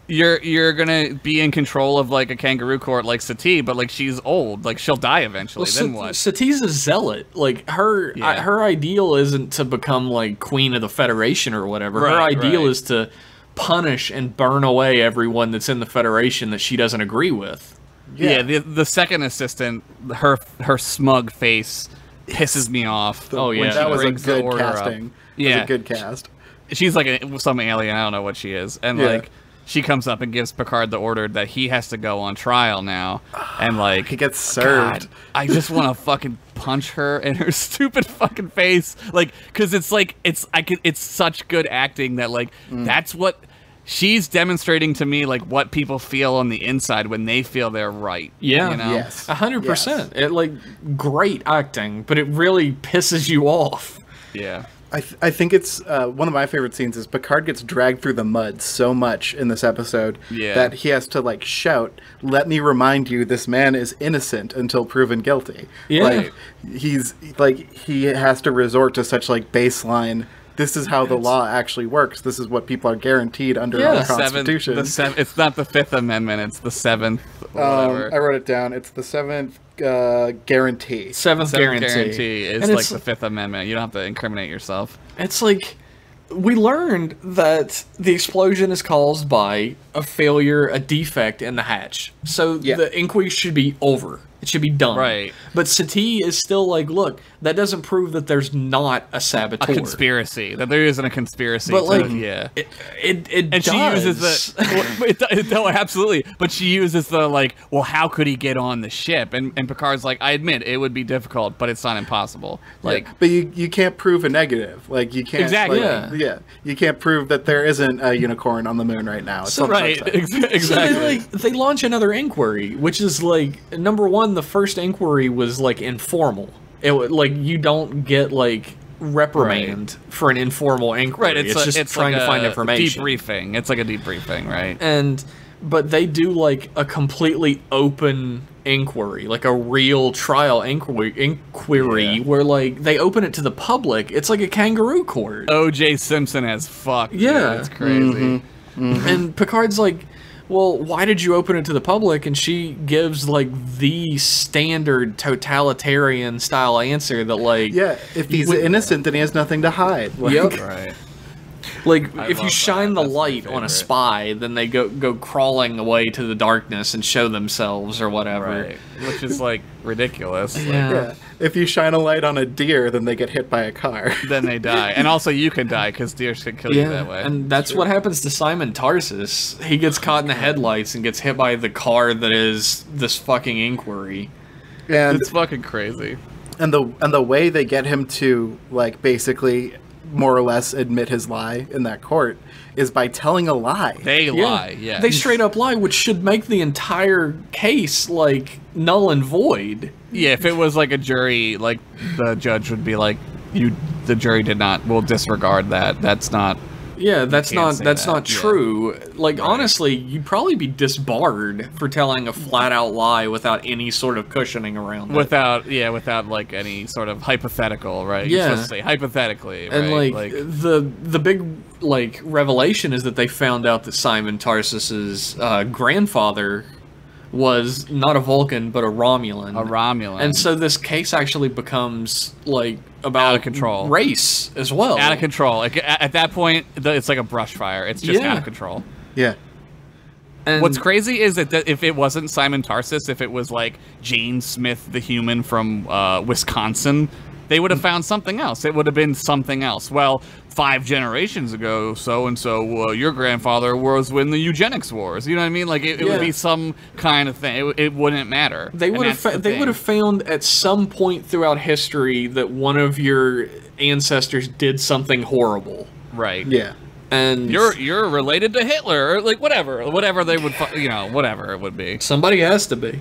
you're gonna be in control of like a kangaroo court like Sati, but like she's old, like she'll die eventually. Well, then what? Sati's a zealot. Like her ideal isn't to become like queen of the Federation or whatever. Her ideal is to punish and burn away everyone that's in the Federation that she doesn't agree with. Yeah, the second assistant, her smug face pisses me off. That was a good casting. Yeah, was a good cast. She's like some alien. I don't know what she is, and like. She comes up and gives Picard the order that he has to go on trial now, and like he gets served. God, I just want to fucking punch her in her stupid fucking face, like because it's like it's such good acting that like that's what she's demonstrating to me, like what people feel on the inside when they feel they're right. Yeah, you know? Yes, 100%. It like great acting, but it really pisses you off. Yeah. I think it's one of my favorite scenes is Picard gets dragged through the mud so much in this episode that he has to like shout, "Let me remind you, this man is innocent until proven guilty." Yeah, like, he has to resort to such like baseline. This is how the law actually works. This is what people are guaranteed under our Constitution. It's not the Fifth Amendment. It's the Seventh. I wrote it down. It's the Seventh guarantee. Seventh guarantee is like the Fifth Amendment. You don't have to incriminate yourself. It's like we learned that the explosion is caused by a failure, a defect in the hatch. So the inquiry should be over. It should be done. Right. But Sati is still like, look, that doesn't prove that there's not a saboteur. A conspiracy. That there isn't a conspiracy. But like, and does. she uses the no, absolutely. But she uses the like, well, how could he get on the ship? And Picard's like, I admit it would be difficult, but it's not impossible. Like, but you can't prove a negative. Like you can't exactly. You can't prove that there isn't a unicorn on the moon right now. It's right. Exactly. So they launch another inquiry, which is like, number one, the first inquiry was like informal. It like you don't get like reprimand for an informal inquiry. Right, it's just trying to find information. Debriefing. It's like a debriefing, right? But they do like a completely open inquiry, like a real trial inquiry where like they open it to the public. It's like a kangaroo court. O.J. Simpson as fuck. Yeah, it's crazy. And Picard's like, well, why did you open it to the public? And she gives like the standard totalitarian style answer that like, if he's innocent, then he has nothing to hide. Like, yep. Right. Like, if you shine the light on a spy, then they go crawling away to the darkness and show themselves or whatever. Right. Which is, like, ridiculous. Yeah. If you shine a light on a deer, then they get hit by a car. Then they die. And also you can die, because deer can kill you that way. And that's what happens to Simon Tarsus. He gets caught in the headlights and gets hit by the car that is this fucking inquiry. And it's fucking crazy. And the way they get him to, like, basically more or less admit his lie in that court is by telling a lie. They lie, yeah. They straight up lie, which should make the entire case, like, null and void. Yeah, if it was like a jury, like, the judge would be like, the jury will disregard that. That's not... Yeah, that's not true. Like, honestly, you'd probably be disbarred for telling a flat-out lie without any sort of cushioning around it. Without, like, any sort of hypothetical, right? Yeah. You're supposed to say hypothetically, right? And, like the big, like, revelation is that they found out that Simon Tarsus's grandfather was not a Vulcan, but a Romulan. A Romulan. And so this case actually becomes, like, about out of control race as well. Out of control. Like, at that point, it's like a brush fire. It's just out of control. Yeah. And what's crazy is that if it wasn't Simon Tarsus, if it was like Jane Smith, the human from Wisconsin, they would have found something else. It would have been something else. Well, 5 generations ago, so-and-so, your grandfather was in the eugenics wars. You know what I mean? Like, it would be some kind of thing. It wouldn't matter. They would have found at some point throughout history that one of your ancestors did something horrible. Right. Yeah. And you're related to Hitler, or like whatever they would, whatever it would be. Somebody has to be.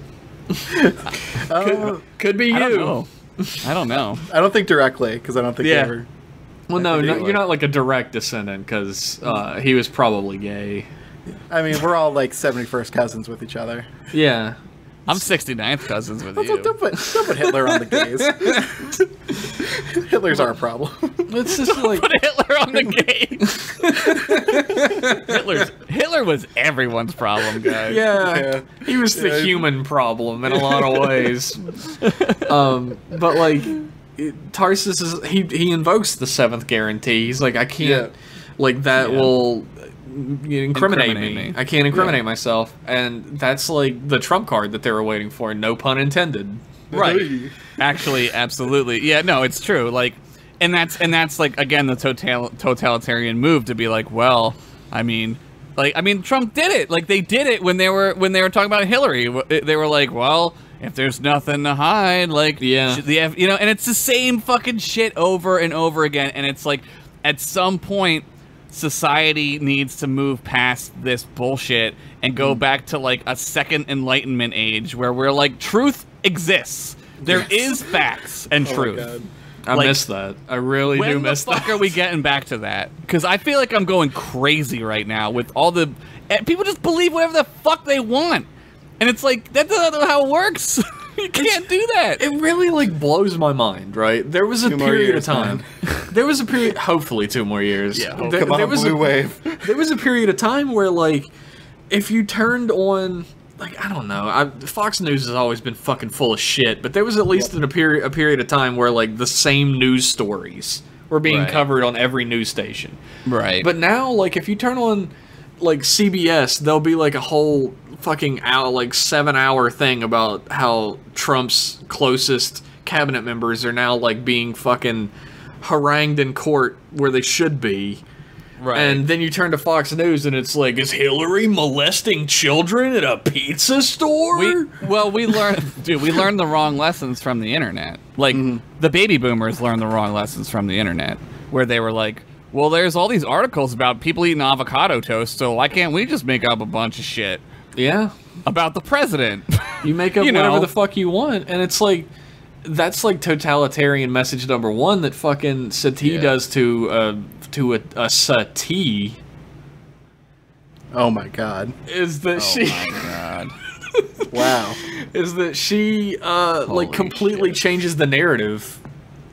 Could be you. I don't know. I don't think directly, because I don't think they ever... Well, no, you're not like a direct descendant, because he was probably gay. I mean, we're all like 71st cousins with each other. Yeah. I'm 69th cousins with you. Don't put Hitler on the gays. Hitler's our problem. It's just like... Put Hitler on the gays. Hitler was everyone's problem, guys. Yeah. He was the human problem in a lot of ways. But like... Tarsus he invokes the 7th guarantee. He's like, I can't, like, that will incriminate me. I can't incriminate myself, and that's like the trump card that they were waiting for. No pun intended. Right. Actually, absolutely. Yeah. No, it's true. Like, and that's like, again, the totalitarian move to be like, well, I mean, Trump did it. Like, they did it when they were talking about Hillary. They were like, well, if there's nothing to hide, like, and it's the same fucking shit over and over again. And it's like, at some point, society needs to move past this bullshit and go back to like a second Enlightenment age where we're like, truth exists. There is facts and truth. I miss that. I really do miss that. When the fuck are we getting back to that? Because I feel like I'm going crazy right now with all the... People just believe whatever the fuck they want. And it's like, that's not how it works. You can't do that. It really, like, blows my mind, right? There was a period of time. There was a period... Hopefully 2 more years. Yeah, there was blue wave. There was a period of time where, like, if you turned on... Like, I don't know. Fox News has always been fucking full of shit, but there was at least a period of time where, like, the same news stories were being covered on every news station. Right. But now, like, if you turn on... like CBS, there'll be like a whole fucking hour, like 7-hour thing about how Trump's closest cabinet members are now like being fucking harangued in court where they should be. Right. And then you turn to Fox News and it's like, is Hillary molesting children at a pizza store? We learned the wrong lessons from the internet. Like, the baby boomers learned the wrong lessons from the internet, where they were like, well, there's all these articles about people eating avocado toast, so why can't we just make up a bunch of shit? Yeah. About the president. You make up whatever the fuck you want, and it's like, that's like totalitarian message number one that fucking Sati does to a Sati. Oh my god. Is that she? Oh my god. Wow. Is that she like completely changes the narrative.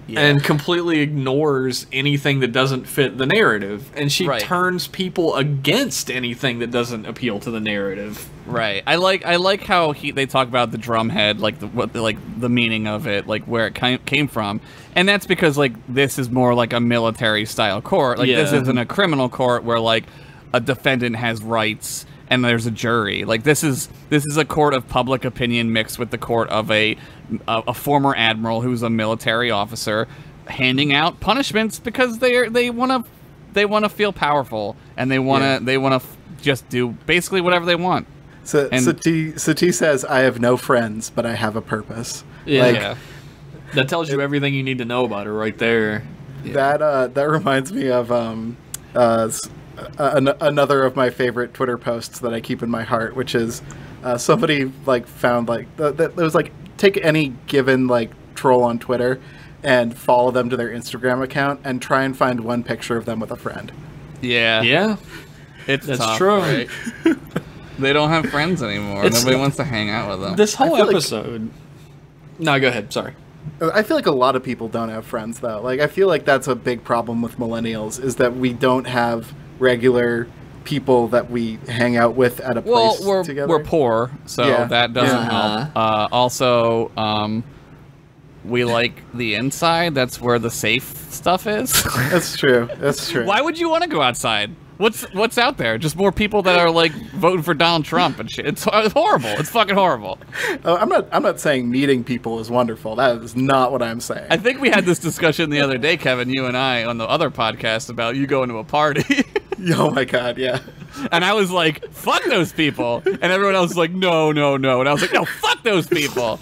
Yeah. And completely ignores anything that doesn't fit the narrative, and she turns people against anything that doesn't appeal to the narrative. Right. I like how they talk about the drumhead, like the meaning of it, like where it came from, and that's because like this is more like a military style court. Like this isn't a criminal court where like a defendant has rights and there's a jury. Like this is a court of public opinion mixed with the court of a former admiral who's a military officer handing out punishments because they want to feel powerful, and they want to just do basically whatever they want. So Sati says, "I have no friends, but I have a purpose." Yeah, that tells you everything you need to know about her right there. That reminds me of another of my favorite Twitter posts that I keep in my heart, which is somebody like found like there was like, take any given like troll on Twitter and follow them to their Instagram account and try and find one picture of them with a friend. Yeah, that's tough, true. Right? They don't have friends anymore. Nobody wants to hang out with them. This whole episode. No, go ahead. Sorry. I feel like a lot of people don't have friends though. Like I feel like that's a big problem with millennials, is that we don't have regular people that we hang out with at a place together. We're poor, so that doesn't help. Also, we like the inside. That's where the safe stuff is. That's true. That's true. Why would you want to go outside? What's out there? Just more people that are like voting for Donald Trump and shit. It's horrible. It's fucking horrible. I'm not saying meeting people is wonderful. That is not what I'm saying. I think we had this discussion the other day, Kevin, you and I, on the other podcast about you going to a party. Oh my god, yeah. And I was like, fuck those people. And everyone else was like, no. And I was like, no, fuck those people.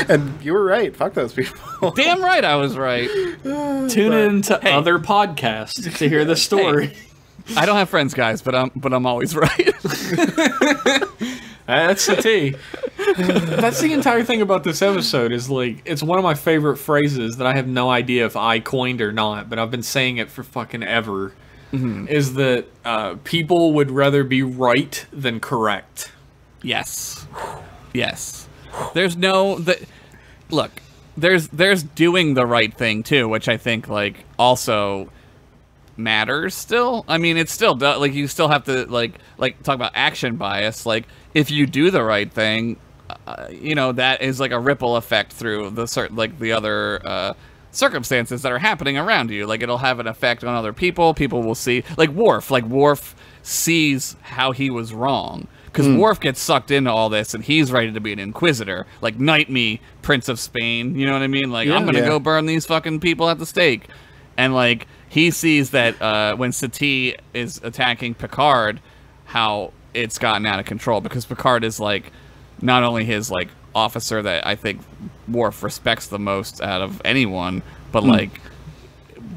And you were right. Fuck those people. Damn right I was right. Tune in to other podcasts to hear the story. Hey, I don't have friends, guys, but I'm always right. That's the tea. That's the entire thing about this episode, is like, it's one of my favorite phrases that I have no idea if I coined or not, but I've been saying it for fucking ever. Is that people would rather be right than correct. Yes. Yes. There's look, there's doing the right thing too, which I think like also matters still. I mean, it's still like you still have to like talk about action bias. Like if you do the right thing, that is like a ripple effect through the other circumstances that are happening around you. Like it'll have an effect on other people. People will see, like Worf sees how he was wrong. Because Worf gets sucked into all this, and he's ready to be an inquisitor. Like, knight me, Prince of Spain. You know what I mean? Like, I'm gonna go burn these fucking people at the stake. And, like, he sees that when Sati is attacking Picard, how it's gotten out of control. Because Picard is, like, not only his, like, officer that I think Worf respects the most out of anyone, but, like,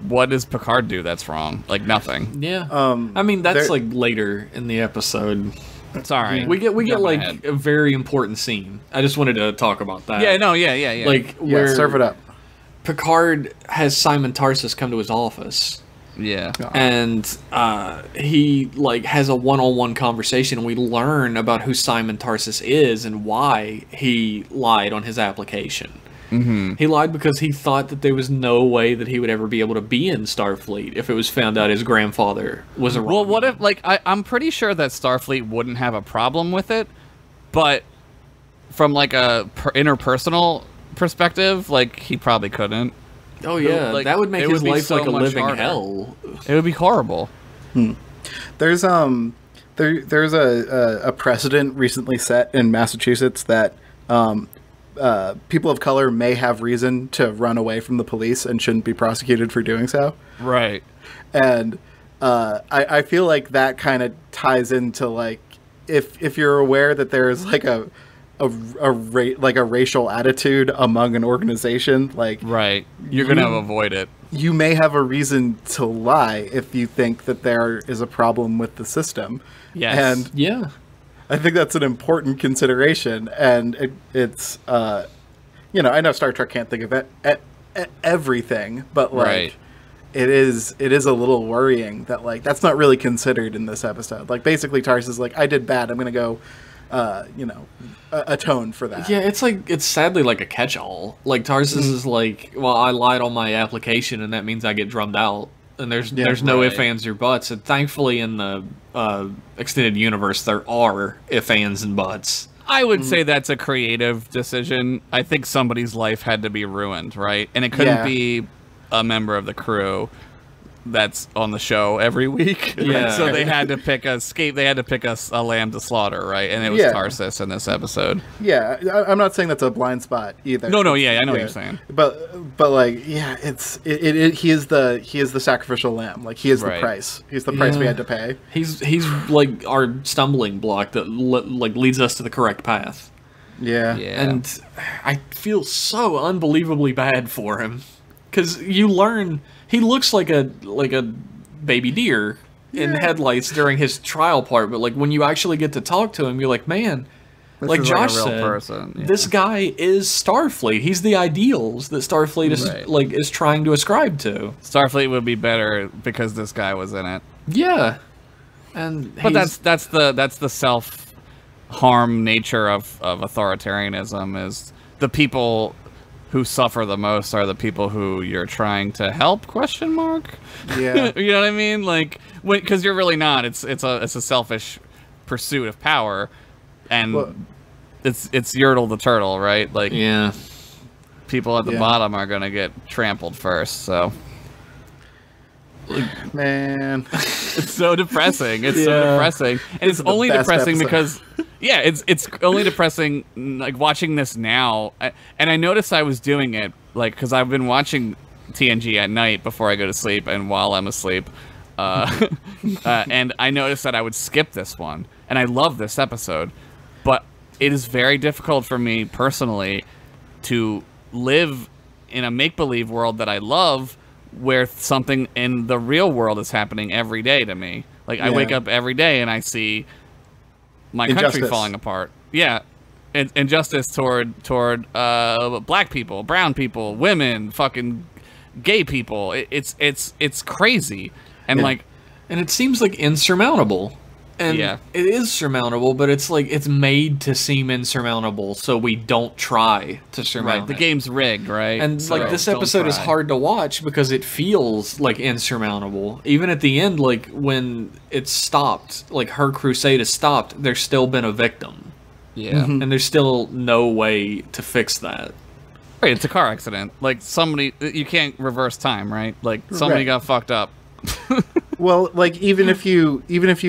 what does Picard do that's wrong? Like, nothing. Yeah. I mean, that's, like, later in the episode. Sorry. We get like a very important scene. I just wanted to talk about that. Yeah, no, yeah. Like where serve it up. Picard has Simon Tarsus come to his office. Yeah. And he like has a one-on-one conversation, and we learn about who Simon Tarsus is and why he lied on his application. He lied because he thought that there was no way that he would ever be able to be in Starfleet if it was found out his grandfather was a wrong. Well, what if, like, I'm pretty sure that Starfleet wouldn't have a problem with it, but from, like, a interpersonal perspective, like, he probably couldn't. Oh, yeah. Like, that would make his life like a living hell. It would be horrible. There's there's a precedent recently set in Massachusetts that people of color may have reason to run away from the police and shouldn't be prosecuted for doing so. Right. And I feel like that kind of ties into like if you're aware that there's like a racial attitude among an organization, like right, you're gonna avoid it. You may have a reason to lie if you think that there is a problem with the system. Yes. And yeah, I think that's an important consideration, and it's you know, I know Star Trek can't think of everything, but like right. it is a little worrying that like that's not really considered in this episode. Like basically Tars is like, I did bad, I'm gonna go you know, atone for that. Yeah, it's sadly like a catch-all. Like Tarsus is like, well, I lied on my application, and that means I get drummed out. And there's no ifs, ands, or buts. And thankfully, in the extended universe, there are ifs, ands, and buts. I would say that's a creative decision. I think somebody's life had to be ruined, right? And it couldn't be a member of the crew that's on the show every week. Yeah. So they had to pick they had to pick a lamb to slaughter, right? And it was Tarsus in this episode. Yeah, I'm not saying that's a blind spot either. No, yeah, I know what you're saying. But like, yeah, he is the sacrificial lamb. Like he is the price. He's the price we had to pay. He's like our stumbling block that like leads us to the correct path. Yeah. And I feel so unbelievably bad for him, because you learn he looks like a baby deer in headlights during his trial part, but like when you actually get to talk to him, you're like, man, this like is Josh like a real said, person. Yeah. this guy is Starfleet. He's the ideals that Starfleet is trying to ascribe to. Starfleet would be better because this guy was in it. Yeah, but that's the self-harm nature of authoritarianism. Is the people who suffer the most are the people who you're trying to help? ? Yeah. You know what I mean? Like, because you're really not. It's a selfish pursuit of power, and it's Yertle the turtle, right? Like, people at the bottom are gonna get trampled first. So, man, it's so depressing. It's so depressing, and it's only depressing because. Yeah, it's only depressing, like, watching this now. And I noticed I was doing it, like, because I've been watching TNG at night before I go to sleep and while I'm asleep. And I noticed that I would skip this one. And I love this episode. But it is very difficult for me, personally, to live in a make-believe world that I love where something in the real world is happening every day to me. Like, I wake up every day and I see my country falling apart. Yeah, injustice toward black people, brown people, women, fucking gay people. It's crazy, and and it seems like insurmountable. And it is surmountable, but it's like it's made to seem insurmountable, so we don't try to surmount it. The game's rigged, right? And so like this episode is hard to watch because it feels like insurmountable. Even at the end, like when it's stopped, like her crusade is stopped, there's still been a victim. Yeah. And there's still no way to fix that. Right, it's a car accident. Like somebody, you can't reverse time, right? Like somebody got fucked up. Well, like even if you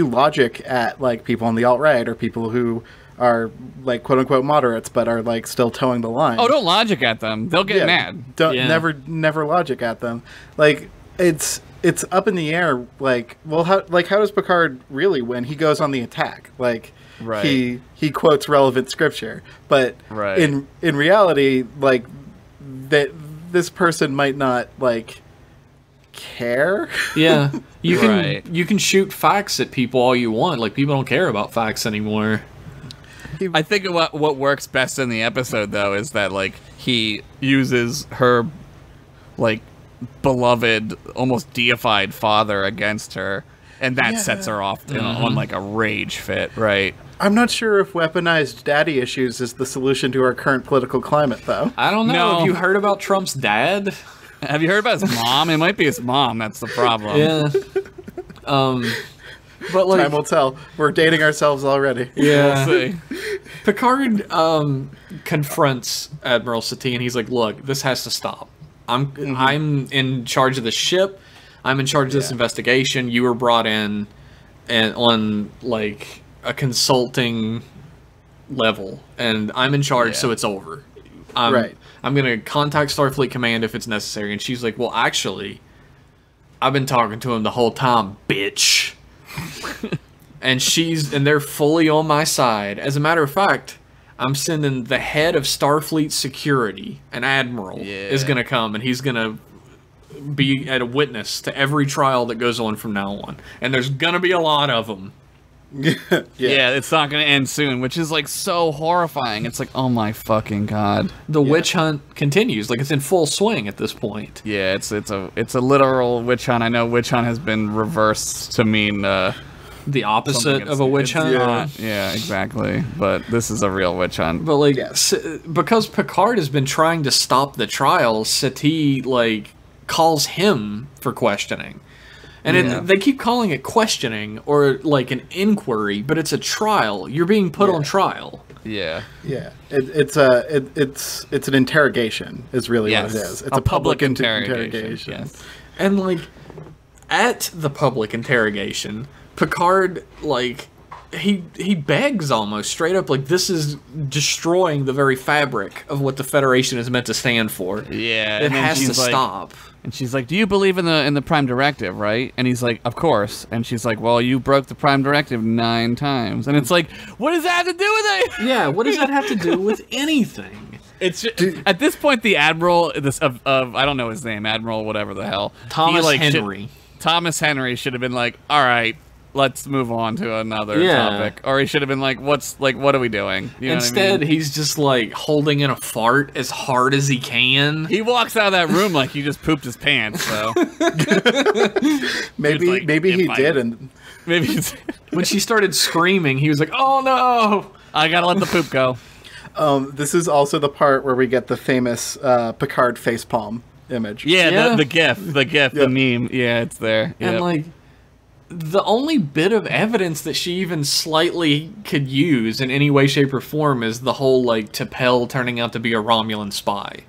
logic at like people on the alt-right or people who are like quote unquote moderates but are like still towing the line. Oh, don't logic at them. They'll get mad. Don't never logic at them. Like it's up in the air. Like, well, how does Picard really win? He goes on the attack. Like he quotes relevant scripture, but in reality, like that this person might not like care. Yeah, you can shoot facts at people all you want. Like people don't care about facts anymore. I think what works best in the episode though is that like he uses her like beloved, almost deified father against her, and that sets her off on like a rage fit, right? I'm not sure if weaponized daddy issues is the solution to our current political climate, though. I don't know. No. Have you heard about Trump's dad? Have you heard about his mom? It might be his mom. That's the problem. Yeah. But like, time will tell. We're dating ourselves already. Yeah. We'll see. Picard confronts Admiral Satine. He's like, "Look, this has to stop. I'm in charge of the ship. I'm in charge of this investigation. You were brought in and on like a consulting level, and I'm in charge, so it's over. Right. I'm gonna contact Starfleet Command if it's necessary. And she's like, well, actually, I've been talking to him the whole time, bitch. and they're fully on my side. As a matter of fact, I'm sending the head of Starfleet Security, an admiral, is gonna come, and he's gonna be at a witness to every trial that goes on from now on. And there's gonna be a lot of them. Yeah, it's not gonna end soon, which is like so horrifying. It's like, oh my fucking god. The witch hunt continues, like it's in full swing at this point. Yeah, it's a literal witch hunt. I know witch hunt has been reversed to mean the opposite of a witch hunt. Yeah, exactly. But this is a real witch hunt. But like, because Picard has been trying to stop the trial, Sati like calls him for questioning. And they keep calling it questioning or like an inquiry, but it's a trial. You're being put on trial. Yeah. Yeah. It's an interrogation is really what it is. It's a public interrogation. Yes. And like at the public interrogation, Picard like he begs almost straight up, like, this is destroying the very fabric of what the Federation is meant to stand for. Yeah. It has to stop. And she's like, do you believe in the Prime Directive, right? And he's like, of course. And she's like, well, you broke the Prime Directive 9 times. And it's like, what does that have to do with it? Yeah, what does that have to do with anything? It's just, at this point, the Admiral of I don't know his name, Admiral whatever the hell. Thomas Henry. Thomas Henry should have been like, all right, let's move on to another topic. Or he should have been like, what are we doing? You know Instead, what I mean? he's just like holding in a fart as hard as he can. He walks out of that room like he just pooped his pants, so. maybe he did. And maybe when she started screaming, he was like, oh no! I gotta let the poop go. This is also the part where we get the famous Picard facepalm image. Yeah, the gif, the meme. Yeah, it's there. And like, the only bit of evidence that she even slightly could use in any way, shape, or form is the whole, like, T'Pel turning out to be a Romulan spy.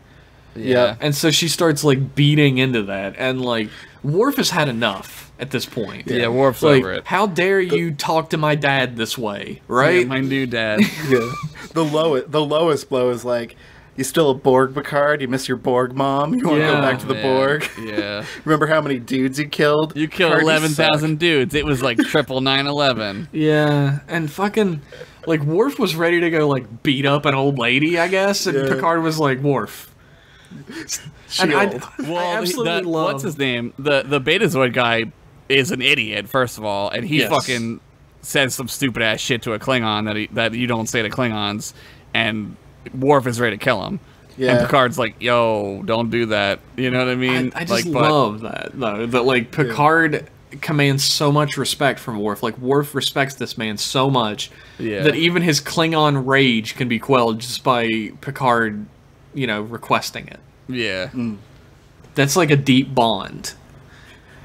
Yeah. And so she starts, like, beating into that. And, like, Worf has had enough at this point. Yeah, Worf's like, over it. How dare you talk to my dad this way, right? Yeah, my new dad. Yeah. The lowest blow is like, you still a Borg, Picard? You miss your Borg mom? You want to go back to the Borg? Yeah. Remember how many dudes you killed? You killed 11,000 dudes. It was like triple 9/11. Yeah, and fucking, like, Worf was ready to go, like, beat up an old lady, I guess, and Picard was like, Worf. And I absolutely love... What's his name? The Betazoid guy is an idiot, first of all, and he fucking says some stupid-ass shit to a Klingon that you don't say to Klingons, and Worf is ready to kill him. Yeah. And Picard's like, yo, don't do that. You know what I mean? I just love that, though. That, like, Picard commands so much respect from Worf. Like, Worf respects this man so much that even his Klingon rage can be quelled just by Picard, you know, requesting it. Yeah. That's like a deep bond.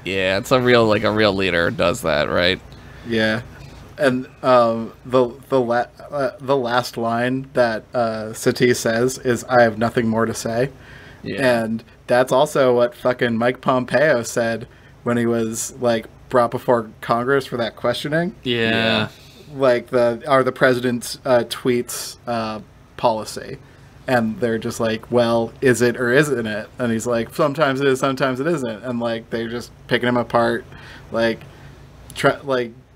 Yeah, it's a real leader does that, right? Yeah. And the last line that Sati says is, "I have nothing more to say," and that's also what fucking Mike Pompeo said when he was like brought before Congress for that questioning. Yeah. Like the president's tweets policy, and they're just like, "Well, is it or isn't it?" And he's like, "Sometimes it is, sometimes it isn't," and like they're just picking him apart,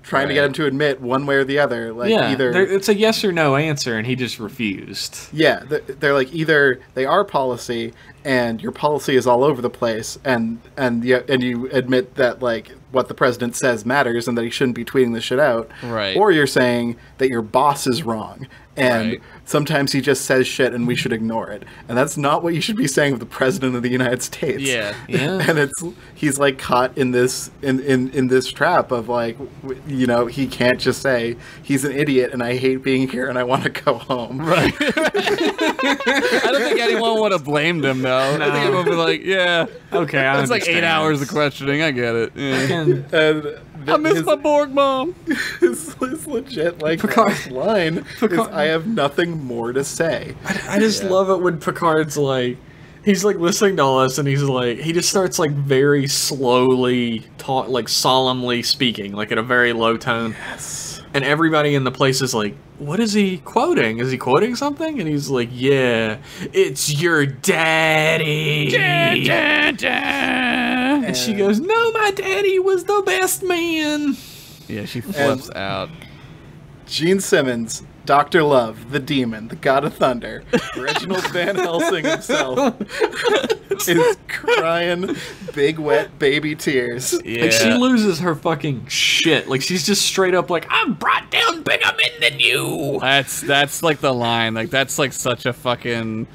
trying to get him to admit one way or the other. Like either it's a yes or no answer, and he just refused. Yeah, they're like, either they are policy, and your policy is all over the place, and you admit that like what the president says matters, and that he shouldn't be tweeting this shit out. Right. Or you're saying that your boss is wrong, and sometimes he just says shit, and we should ignore it. And that's not what you should be saying of the president of the United States. Yeah. And he's like caught in this in this trap of like, you know, he can't just say he's an idiot and I hate being here and I want to go home. Right. I don't think anyone would have blamed him though. No. I think everyone would be like, yeah, okay, it's like 8 hours of questioning. I get it. Yeah. And I miss my Borg mom. His legit like last line is, "I have nothing more to say." I just love it when Picard's like, he's like listening to all this, and he just starts like very slowly like solemnly speaking, like at a very low tone. Yes. And everybody in the place is like, what is he quoting? Is he quoting something? And he's like, yeah, it's your daddy. And she goes, no, my daddy was the best man. Yeah, she flips out. Gene Simmons, Dr. Love, the demon, the god of thunder, Reginald Van Helsing himself, is crying big wet baby tears. Yeah. Like, she loses her fucking shit. Like, she's just straight up like, I brought down bigger men than you. That's like the line. Like, that's like such a fucking...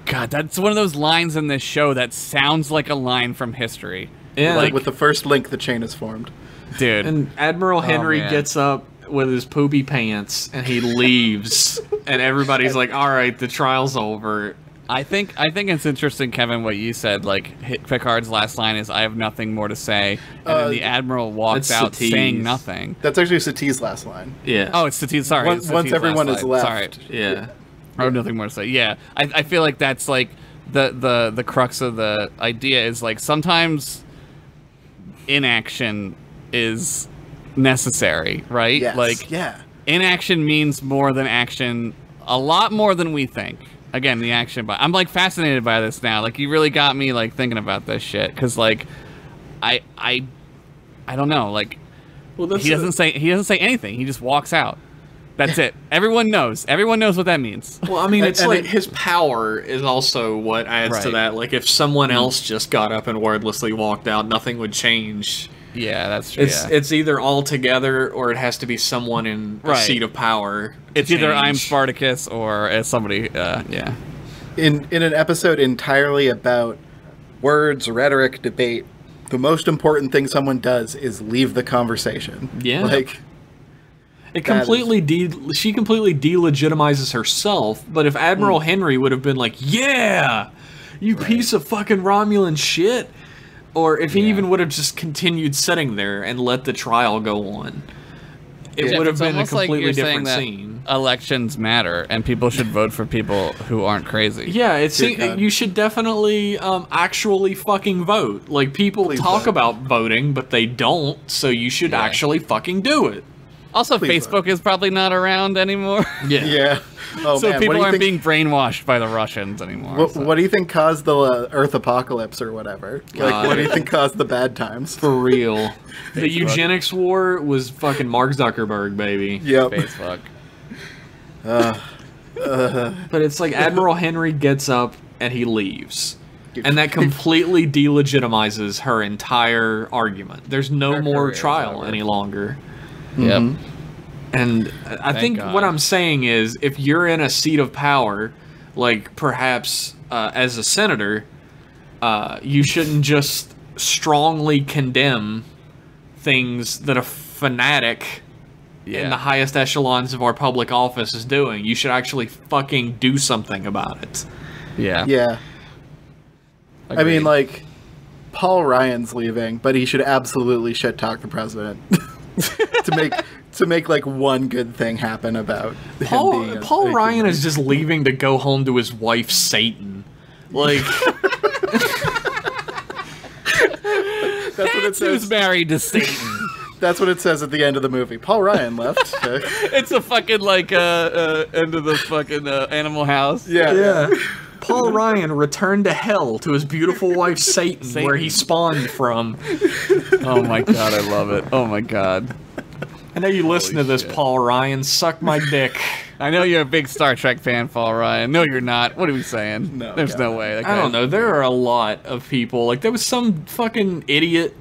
God, that's one of those lines in this show that sounds like a line from history. Yeah. Like, with the first link, the chain is formed. Dude. And Admiral Henry man. gets up with his poopy pants and he leaves. And everybody's like, all right, the trial's over. I think it's interesting, Kevin, what you said. Like, Picard's last line is, I have nothing more to say. And then the Admiral walks out Satie's. saying nothing. That's actually Satie's last line. Yeah. Oh, it's Satie's, sorry. Once Satie's everyone last is line. left. Sorry. Yeah. I have nothing more to say. Yeah. I feel like that's like the crux of the idea is like sometimes inaction is necessary, right? Yes. Like, yeah. inaction means more than action, a lot more than we think. Again, the action, but I'm like fascinated by this now. Like, you really got me like thinking about this shit because like, I don't know. Like, Well, that's he doesn't say anything. He just walks out. That's it. Everyone knows. Everyone knows what that means. Well, I mean, it's And like his power is also what adds to Right. that. Like, if someone else just got up and wordlessly walked out, nothing would change. Yeah, that's true. It's either all together or it has to be someone in a Right. seat of power. It's either I'm change. Spartacus or somebody. Yeah. In an episode entirely about words, rhetoric, debate, the most important thing someone does is leave the conversation. Yeah. Like, It completely she completely delegitimizes herself, but if Admiral Henry would have been like, yeah, you piece of fucking Romulan shit, or if he even would have just continued sitting there and let the trial go on, it would have It's been a almost like completely you're saying different that scene. Elections matter, and people should vote for people who aren't crazy. Yeah, God. you should definitely actually fucking vote. Like, people Please talk vote. about voting, but they don't, so you should Yeah. actually fucking do it. Also, Please Facebook is probably not around anymore. yeah. Oh, So man. people what do you aren't think, being brainwashed by the Russians anymore. what do you think caused the Earth apocalypse or whatever? Like, what do you think caused the bad times? For real. The eugenics war was fucking Mark Zuckerberg, baby. Yep. Facebook. But it's like Admiral Henry gets up and he leaves. And that completely delegitimizes her entire argument. There's no Her more career is trial over. any longer. Yep. And I think God. what I'm saying is, if you're in a seat of power, like perhaps as a senator, you shouldn't just strongly condemn things that a fanatic in the highest echelons of our public office is doing. You should actually fucking do something about it. Yeah. Yeah. I mean, Agreed. like, Paul Ryan's leaving, but he should absolutely shit talk the president to make like one good thing happen about him being a Paul Ryan human. is just leaving to go home to his wife Satan. Like, That's what it Who's says. married to Satan? That's what it says at the end of the movie. Paul Ryan left. It's a fucking like end of the fucking Animal House. Yeah. Paul Ryan returned to hell to his beautiful wife Satan, where he spawned from. Oh my god, I love it. Oh my god. I know you listen to this, shit. Paul Ryan. Suck my dick. I know you're a big Star Trek fan, Paul Ryan. No, you're not. What are we saying? No, There's God. no way. That I don't guy's- know. There are a lot of people. Like, there was some fucking idiot,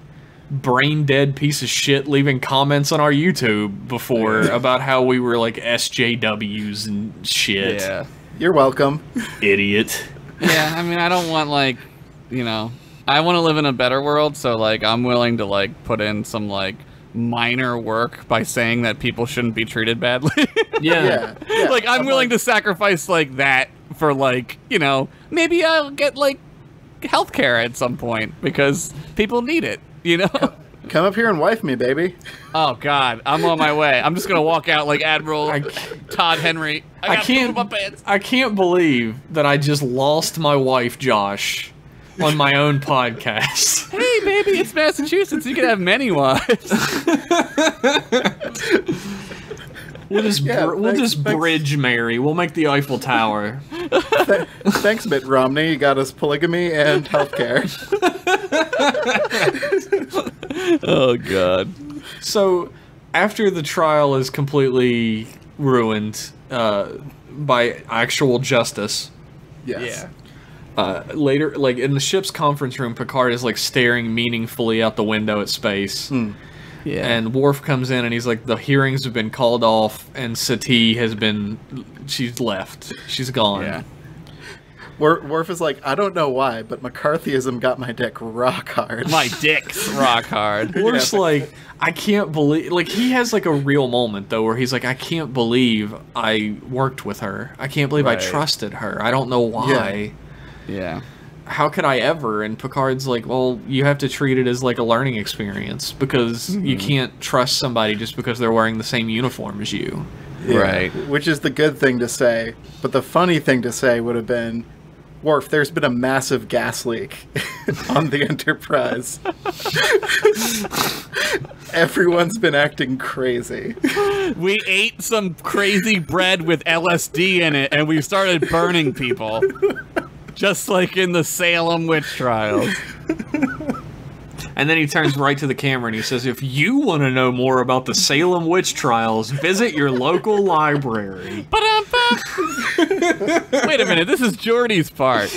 brain dead piece of shit leaving comments on our YouTube before about how we were like SJWs and shit. Yeah. You're welcome. Idiot. Yeah, I mean, I don't want, like, you know, I want to live in a better world, so, like, I'm willing to, like, put in some, like, minor work by saying that people shouldn't be treated badly. Yeah. Yeah. Like, I'm willing to sacrifice, like, that for, like, you know, maybe I'll get, like, healthcare at some point, because people need it, you know? Come up here and wife me, baby. Oh God, I'm on my way. I'm just gonna walk out like Admiral Todd Henry. I can't believe that I just lost my wife, Josh, on my own podcast. Hey, baby, it's Massachusetts. You can have many wives. We'll just bridge marry. We'll make the Eiffel Tower. Thanks, Mitt Romney. You got us polygamy and healthcare. Oh God. So, after the trial is completely ruined by actual justice, yes. Later, like in the ship's conference room, Picard is like staring meaningfully out the window at space. Yeah. And Worf comes in and he's like, the hearings have been called off and Sati she's left. She's gone. Yeah. Worf is like, I don't know why, but McCarthyism got my dick rock hard. My dick's rock hard. Worf's like, I can't believe, like, he has like a real moment though where he's like, I can't believe I worked with her. I can't believe I trusted her. I don't know why. Yeah. How could I ever? And Picard's like, well, you have to treat it as like a learning experience because you can't trust somebody just because they're wearing the same uniform as you. Yeah, right. Which is the good thing to say. But the funny thing to say would have been, Worf, there's been a massive gas leak on the Enterprise. Everyone's been acting crazy. We ate some crazy bread with LSD in it and we started burning people. Just like in the Salem witch trials. And then he turns right to the camera and he says, if you want to know more about the Salem witch trials, visit your local library. Wait a minute, this is Geordi's part.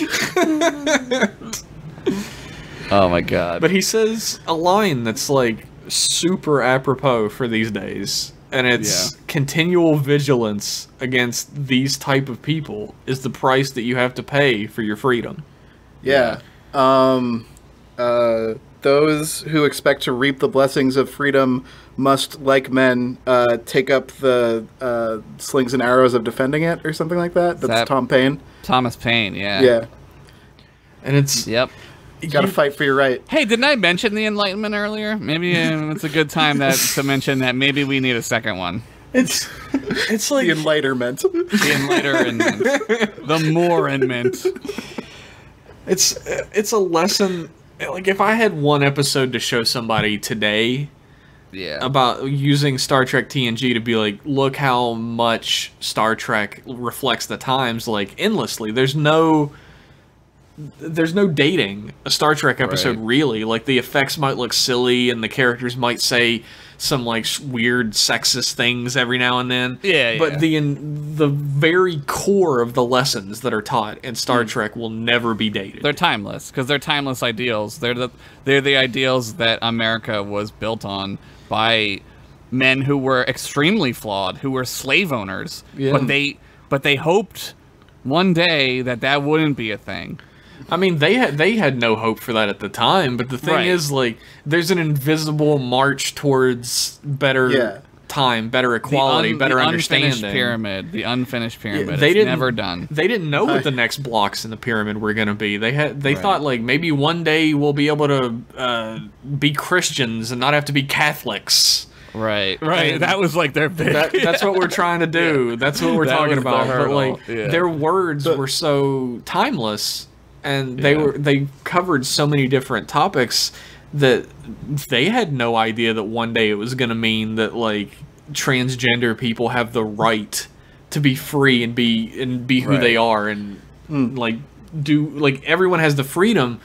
Oh my God. But he says a line that's like super apropos for these days. And it's continual vigilance against these type of people is the price that you have to pay for your freedom. Yeah. Those who expect to reap the blessings of freedom must, like men, take up the slings and arrows of defending it, or something like that. That's Tom Paine. Thomas Paine, yeah. Yeah. And it's... Yep. You gotta fight for your right. Hey, didn't I mention the Enlightenment earlier? Maybe it's a good time to mention that maybe we need a second one. It's like... The Enlightenment. The Enlightenment. The Moremenment. It's a lesson... Like, if I had one episode to show somebody today about using Star Trek TNG to be like, look how much Star Trek reflects the times, like, endlessly. There's no dating a Star Trek episode, really. Like, the effects might look silly and the characters might say some like weird sexist things every now and then. But the very core of the lessons that are taught in Star Trek will never be dated. They're timeless because they're timeless ideals. They're the ideals that America was built on by men who were extremely flawed, who were slave owners. But they hoped one day that wouldn't be a thing. I mean, they had no hope for that at the time, but the thing is, like, there's an invisible march towards better time, better equality, better understanding. The unfinished pyramid. It's never done. They didn't know what the next blocks in the pyramid were going to be. They thought, like, maybe one day we'll be able to be Christians and not have to be Catholics. Right. That was like their big... That's what we're trying to do. That's what we're talking about. But, like, their words were so timeless. And they covered so many different topics that they had no idea that one day it was going to mean that, like, transgender people have the right to be free and be who they are and like everyone has the freedom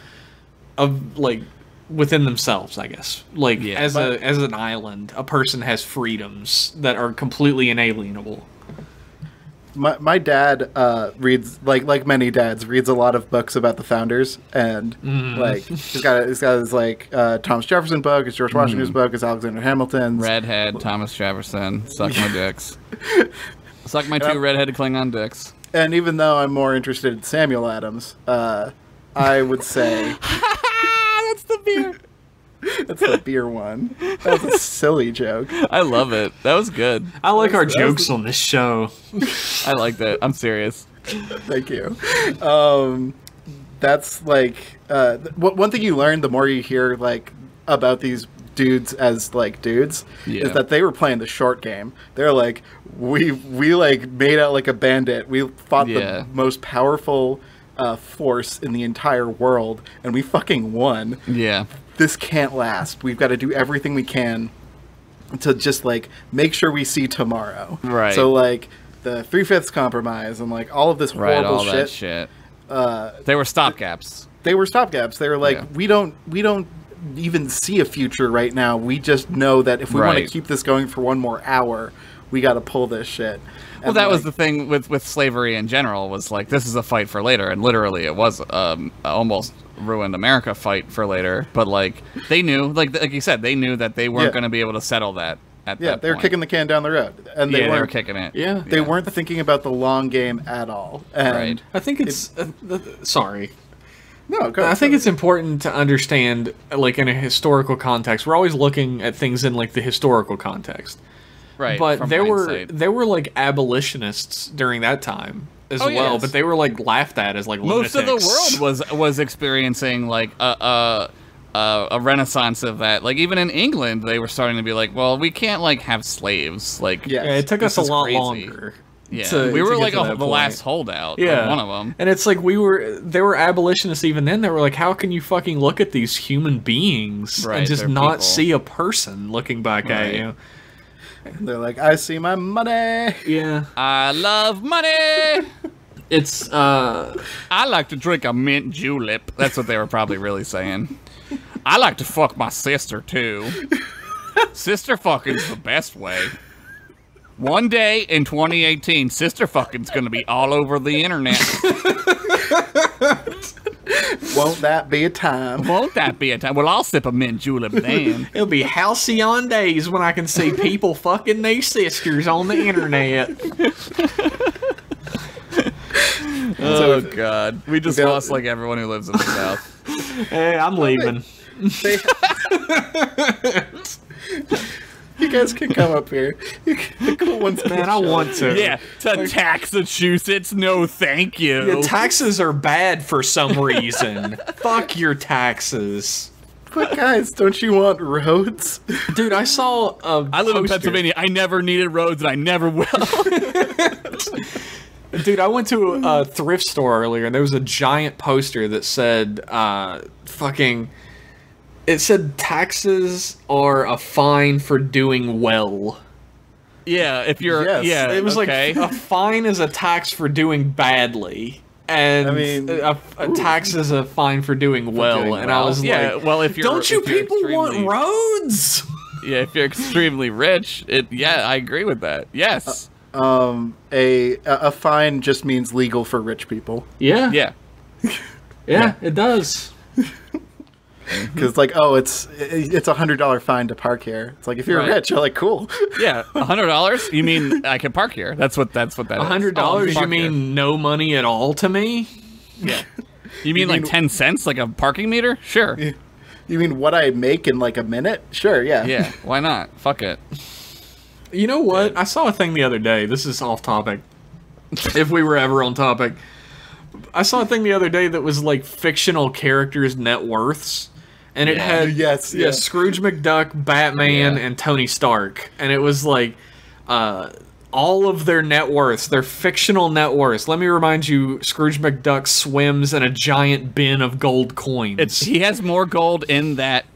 of, like, within themselves, I guess. Like, as an island, a person has freedoms that are completely inalienable. My dad reads, like many dads, reads a lot of books about the founders, and like he's got his like Thomas Jefferson book, his George Washington's book, his Alexander Hamilton's. Redhead, Thomas Jefferson, suck my dicks. Suck my two redheaded Klingon dicks. And even though I'm more interested in Samuel Adams, I would say that's the beer. That's the beer one. That was a silly joke. I love it. That was good. I like our jokes on this show. I like that. I'm serious. Thank you. That's like one thing you learn the more you hear like about these dudes as like dudes Yeah. is that they were playing the short game. They're like, we like made out like a bandit. We fought the most powerful force in the entire world, and we fucking won. Yeah. This can't last. We've got to do everything we can to just like make sure we see tomorrow. Right. So like the 3/5 compromise and like all of this horrible that shit. shit. They were stopgaps. They were stopgaps. They were like, we don't even see a future right now. We just know that if we want to keep this going for one more hour, we got to pull this shit. Well, that was the thing with slavery in general, was like, this is a fight for later, and literally it was almost ruined America fight for later. But like they knew, like you said, they knew that they weren't going to be able to settle that at that they were point. kicking the can down the road, and they were kicking it. Yeah, they weren't thinking about the long game at all. And I think it's sorry. No, go ahead. I think it's important to understand, like, in a historical context. We're always looking at things in like the historical context, right? But there were like abolitionists during that time as well, yes. but they were like laughed at as like lunatics. Most of the world was experiencing like a renaissance of that. Like even in England, they were starting to be like, well, we can't like have slaves. Like, yeah, it took us a lot longer. Yeah, we were like the last holdout. Yeah, like one of them. And it's like there were abolitionists even then that were like, how can you fucking look at these human beings and just not people. See a person looking back at you? They're like, I see my money. Yeah, I love money. It's I like to drink a mint julep. That's what they were probably really saying. I like to fuck my sister too. Sister fucking's the best way. One day in 2018, sister fucking's gonna be all over the internet. Won't that be a time? Won't that be a time? Well, I'll sip a mint julep then. It'll be halcyon days when I can see people fucking their sisters on the internet. Oh, God. We just lost, like, everyone who lives in the South. Hey, I'm leaving. You guys can come up here. The cool ones, man. I want to. Yeah, to Massachusetts. No, thank you. Yeah, taxes are bad for some reason. Fuck your taxes. But guys, don't you want roads? Dude, I saw a I live in Pennsylvania. I never needed roads, and I never will. Dude, I went to a thrift store earlier, and there was a giant poster that said, it said taxes are a fine for doing well. Yeah, if you're... Yes. Yeah, it was like a fine is a tax for doing badly. And I mean, a tax is a fine for doing well. And I was like, well, if you're... Don't you people want roads? Yeah, if you're extremely rich, I agree with that. Yes. A fine just means legal for rich people. Yeah. Yeah. Yeah, it does. Because like, oh, it's $100 fine to park here. It's like if you're rich, you're like, cool. Yeah, $100. You mean I can park here? That's what that is. $100. You mean no money at all to me? Yeah. You mean like 10 cents, like a parking meter? Sure. You mean what I make in like a minute? Sure. Yeah. Yeah. Why not? Fuck it. You know what? Yeah. I saw a thing the other day. This is off topic. If we were ever on topic. I saw a thing the other day that was like fictional characters' net worths. And it had Scrooge McDuck, Batman, and Tony Stark. And it was like all of their net worths, their fictional net worths. Let me remind you, Scrooge McDuck swims in a giant bin of gold coins. He has more gold in that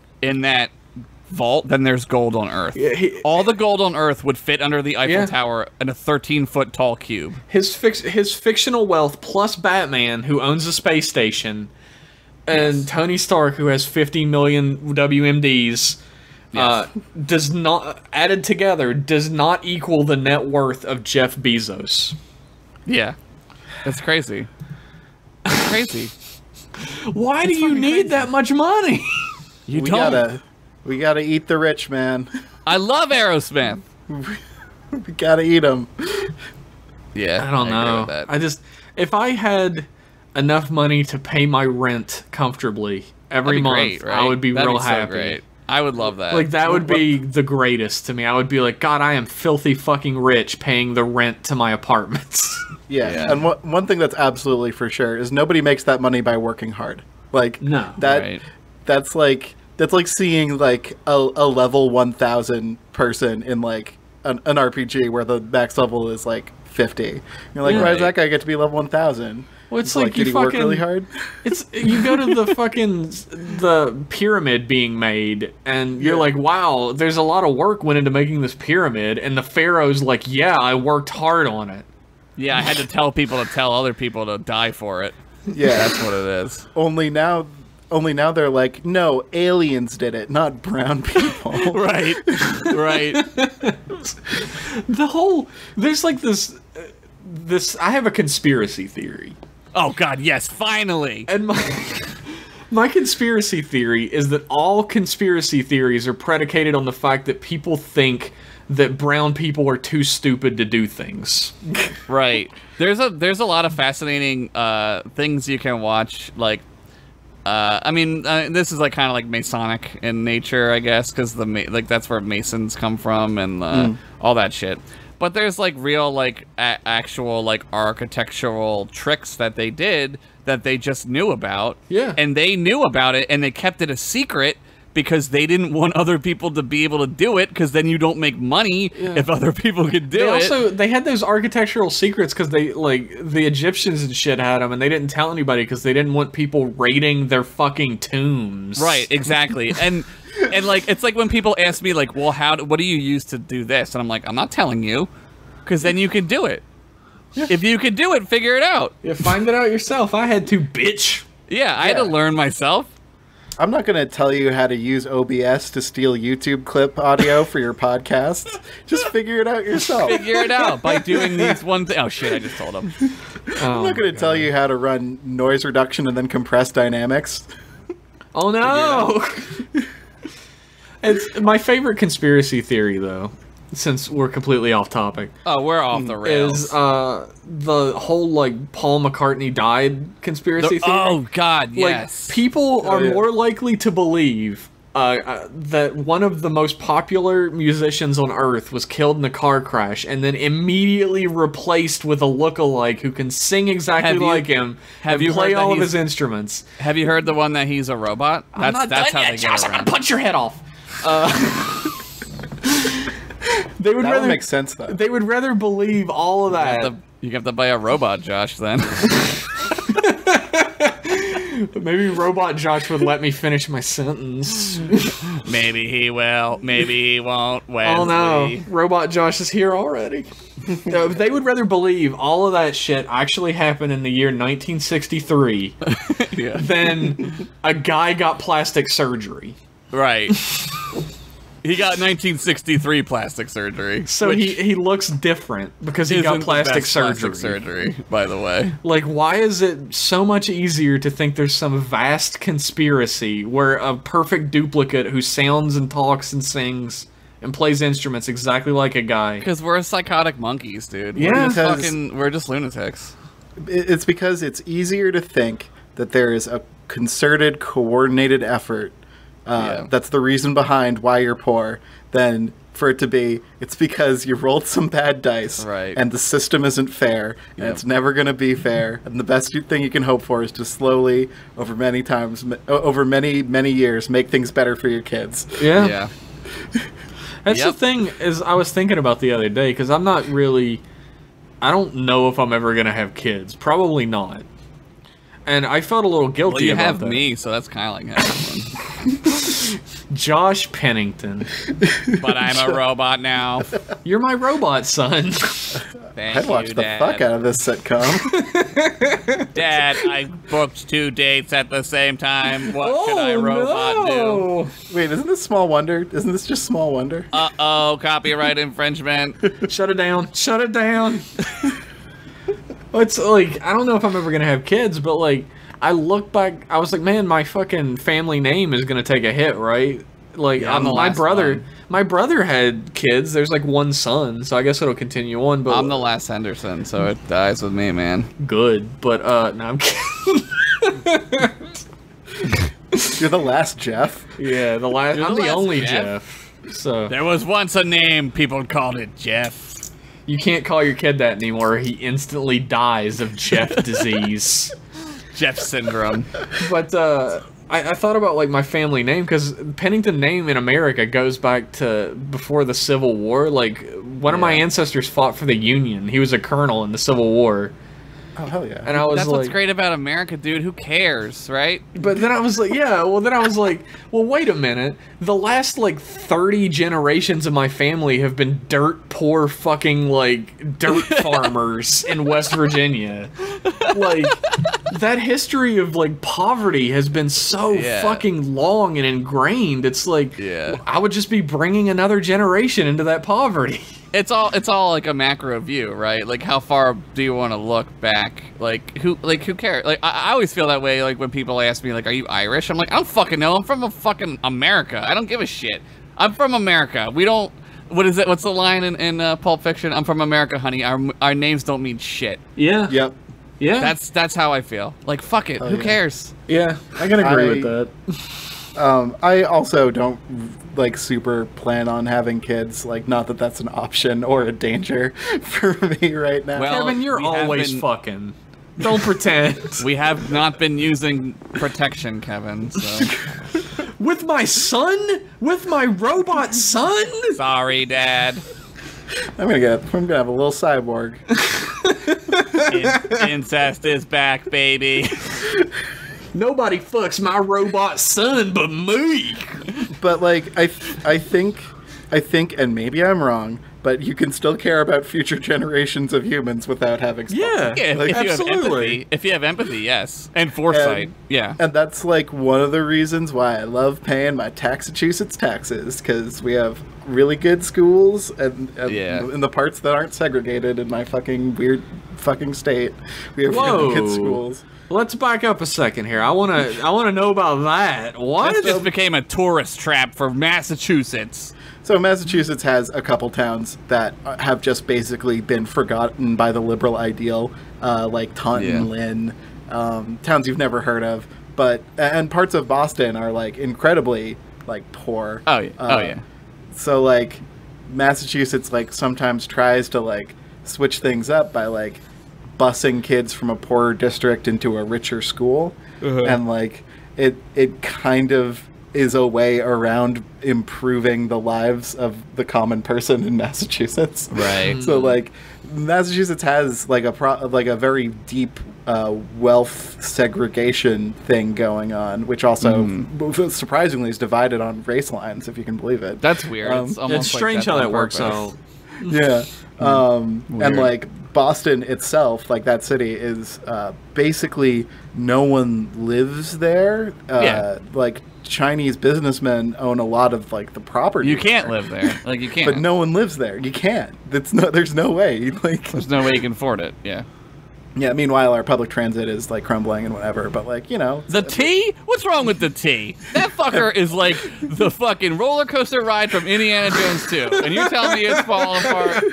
vault than there's gold on Earth. Yeah, all the gold on Earth would fit under the Eiffel Tower in a 13-foot tall cube. His fictional wealth plus Batman, who owns a space station, and Tony Stark, who has 50 million WMDs, does not, added together, does not equal the net worth of Jeff Bezos. Yeah. That's crazy. That's crazy. Why do you need that much money? We gotta eat the rich, man. I love Aerosmith. We gotta eat them. Yeah, I don't know. If I had enough money to pay my rent comfortably every month, great, right? I would be real happy. Great. I would love that. Like, that would be the greatest to me. I would be like, God, I am filthy fucking rich paying the rent to my apartments. Yeah. And one thing that's absolutely for sure is nobody makes that money by working hard. Like, no. That's like, That's like seeing like a level 1000 person in like an RPG where the max level is like 50. You're like, why does that guy get to be level 1000? Well, it's like you did he fucking work really hard? It's you go to the pyramid being made, and you're like, wow, there's a lot of work went into making this pyramid, and the pharaoh's like, yeah, I worked hard on it. Yeah, I had to tell people to tell other people to die for it. Yeah, that's what it is. Only now they're like, no, aliens did it, not brown people. Right. There's like this. I have a conspiracy theory. Oh God, yes, finally. And my conspiracy theory is that all conspiracy theories are predicated on the fact that people think that brown people are too stupid to do things. Right. There's a lot of fascinating things you can watch. Like, this is like kind of like Masonic in nature, I guess, because that's where Masons come from and all that shit. But there's like real like actual like architectural tricks that they did that they just knew about. Yeah. And they knew about it and they kept it a secret because they didn't want other people to be able to do it, because then you don't make money if other people could do it. They had those architectural secrets because they, like, the Egyptians and shit had them, and they didn't tell anybody because they didn't want people raiding their fucking tombs. Right, exactly. And like, it's like when people ask me, like, well, what do you use to do this? And I'm like, I'm not telling you, because then you can do it. Yeah. If you can do it, figure it out. Yeah, find it out yourself. I had to, bitch. Yeah, I had to learn myself. I'm not going to tell you how to use OBS to steal YouTube clip audio for your podcasts. Just figure it out yourself. Figure it out by doing these one thing. Oh, shit, I just told him. I'm not going to tell you how to run noise reduction and then compress dynamics. Oh, no! It's my favorite conspiracy theory, though, since we're completely off topic. Oh, we're off the rails. Is the whole, like, Paul McCartney died conspiracy theory. Oh, God, yes. Like, people are more likely to believe that one of the most popular musicians on Earth was killed in a car crash and then immediately replaced with a look-alike who can sing exactly like him and play all of his instruments. Have you heard the one that he's a robot? That's how they get around. I'm gonna punch your head off. They would rather make sense though. They would rather believe all of that. You have to buy a robot, Josh. Then maybe Robot Josh would let me finish my sentence. Maybe he will. Maybe he won't. Wesley. Oh no, Robot Josh is here already. They would rather believe all of that shit actually happened in the year 1963 than a guy got plastic surgery. Right. He got 1963 plastic surgery. So he looks different because he got plastic surgery, by the way. Like, why is it so much easier to think there's some vast conspiracy where a perfect duplicate who sounds and talks and sings and plays instruments exactly like a guy? Because we're psychotic monkeys, dude. Yeah. We're just lunatics. It's because it's easier to think that there is a concerted, coordinated effort that's the reason behind why you're poor, than for it to be, it's because you rolled some bad dice, and the system isn't fair, and it's never going to be fair, and the best thing you can hope for is to slowly, over many years, make things better for your kids. Yeah. That's the thing, is I was thinking about the other day, because I'm not really, I don't know if I'm ever going to have kids. Probably not. And I felt a little guilty about that. Well, you have me, so that's kind of like having one. Josh Pennington. But I'm a robot now. You're my robot son. I'd watch the fuck out of this sitcom. Dad, I booked 2 dates at the same time. What can I robot do? Wait, isn't this Small Wonder? Isn't this just Small Wonder? Uh-oh, copyright infringement. Shut it down. Shut it down. It's like, I don't know if I'm ever going to have kids, but like, I look back, I was like, man, my fucking family name is going to take a hit, right? Like, my brother had kids. There's like one son, so I guess it'll continue on. But I'm the last Henderson, so it dies with me, man. Good, but no, I'm kidding. You're the last Jeff. Yeah, I'm the only Jeff. So there was once a name, people called it Jeff. You can't call your kid that anymore. He instantly dies of Jeff disease. Jeff syndrome. But I thought about like my family name, because Pennington name in America goes back to before the Civil War. Like one of my ancestors fought for the Union. He was a colonel in the Civil War. Oh hell yeah! And I was That's like, what's great about America, dude. Who cares, right? But then I was like, yeah. Well, then I was like, well, wait a minute. The last like 30 generations of my family have been dirt poor fucking like dirt farmers in West Virginia. Like that history of like poverty has been so fucking long and ingrained. It's like I would just be bringing another generation into that poverty. It's all like a macro view, right? Like how far do you want to look back? Like who cares? Like I always feel that way. Like when people ask me, like, "Are you Irish?" I'm like, "I don't fucking know. I'm from fucking America. I don't give a shit. I'm from America. We don't. What is it? What's the line in Pulp Fiction? I'm from America, honey. Our names don't mean shit. Yeah. Yep. Yeah. That's how I feel. Like fuck it. Who cares? Yeah. I can agree with that. I also don't like super plan on having kids. Like, not that that's an option or a danger for me right now. Well, Kevin, you're always fucking. Don't pretend. We have not been using protection, Kevin. So. With my son? With my robot son? Sorry, Dad. I'm gonna have a little cyborg. Incest is back, baby. Nobody fucks my robot son but me. But like, I think, and maybe I'm wrong, but you can still care about future generations of humans without having spawn. Yeah, like, absolutely. If you have empathy, yes, and foresight, yeah. And that's like one of the reasons why I love paying my Massachusetts taxes, because we have really good schools, and in the parts that aren't segregated in my fucking weird fucking state, we have really good schools. Let's back up a second here. I wanna know about that. What? This just became a tourist trap for Massachusetts. So Massachusetts has a couple towns that have just basically been forgotten by the liberal ideal, like Taunton, Lynn, towns you've never heard of. And parts of Boston are like incredibly like poor. Oh yeah. So like Massachusetts like sometimes tries to like switch things up by like busing kids from a poorer district into a richer school, and like it kind of is a way around improving the lives of the common person in Massachusetts. Right. So like Massachusetts has like a very deep wealth segregation thing going on, which also surprisingly is divided on race lines, if you can believe it. That's weird. It's strange how that works out. Yeah. And like Boston itself, like that city is basically no one lives there. Like Chinese businessmen own a lot of like the property. You can't live there. Like you can't. But no one lives there. You can't. There's no way. Like there's no way you can afford it. Yeah. Yeah, meanwhile our public transit is like crumbling and whatever, but like, you know. The T? What's wrong with the T? That fucker is like the fucking roller coaster ride from Indiana Jones 2. And you're telling me it's falling apart?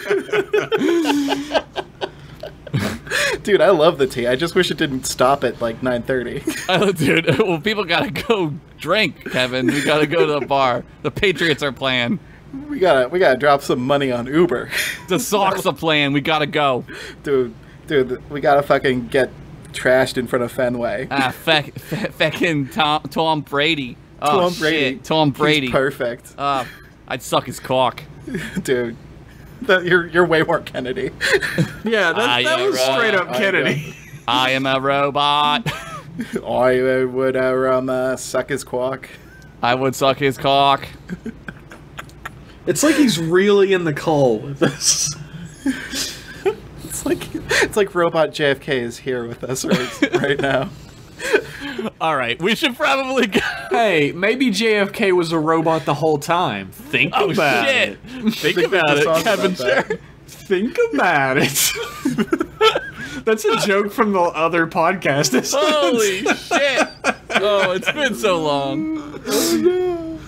Dude, I love the T. I just wish it didn't stop at like 9:30. Oh, dude, well, people gotta go drink, Kevin. We gotta go to the bar. The Patriots are playing. We gotta drop some money on Uber. The Sox are playing. We gotta go. Dude, we gotta fucking get trashed in front of Fenway. Fucking Tom Brady. Oh, Tom Brady. Shit. Tom Brady. He's perfect. I'd suck his cock. Dude. You're way more Kennedy. Yeah, that was straight up Kennedy. I am a robot. I would suck his quack. I would suck his cock. It's like he's really in the call with us. It's like robot JFK is here with us right now. All right, we should probably go. Hey, maybe JFK was a robot the whole time. Think about it. Think about it, Kevin. Think about it. That's a joke from the other podcast. Holy shit! Oh, it's been so long. Oh, no.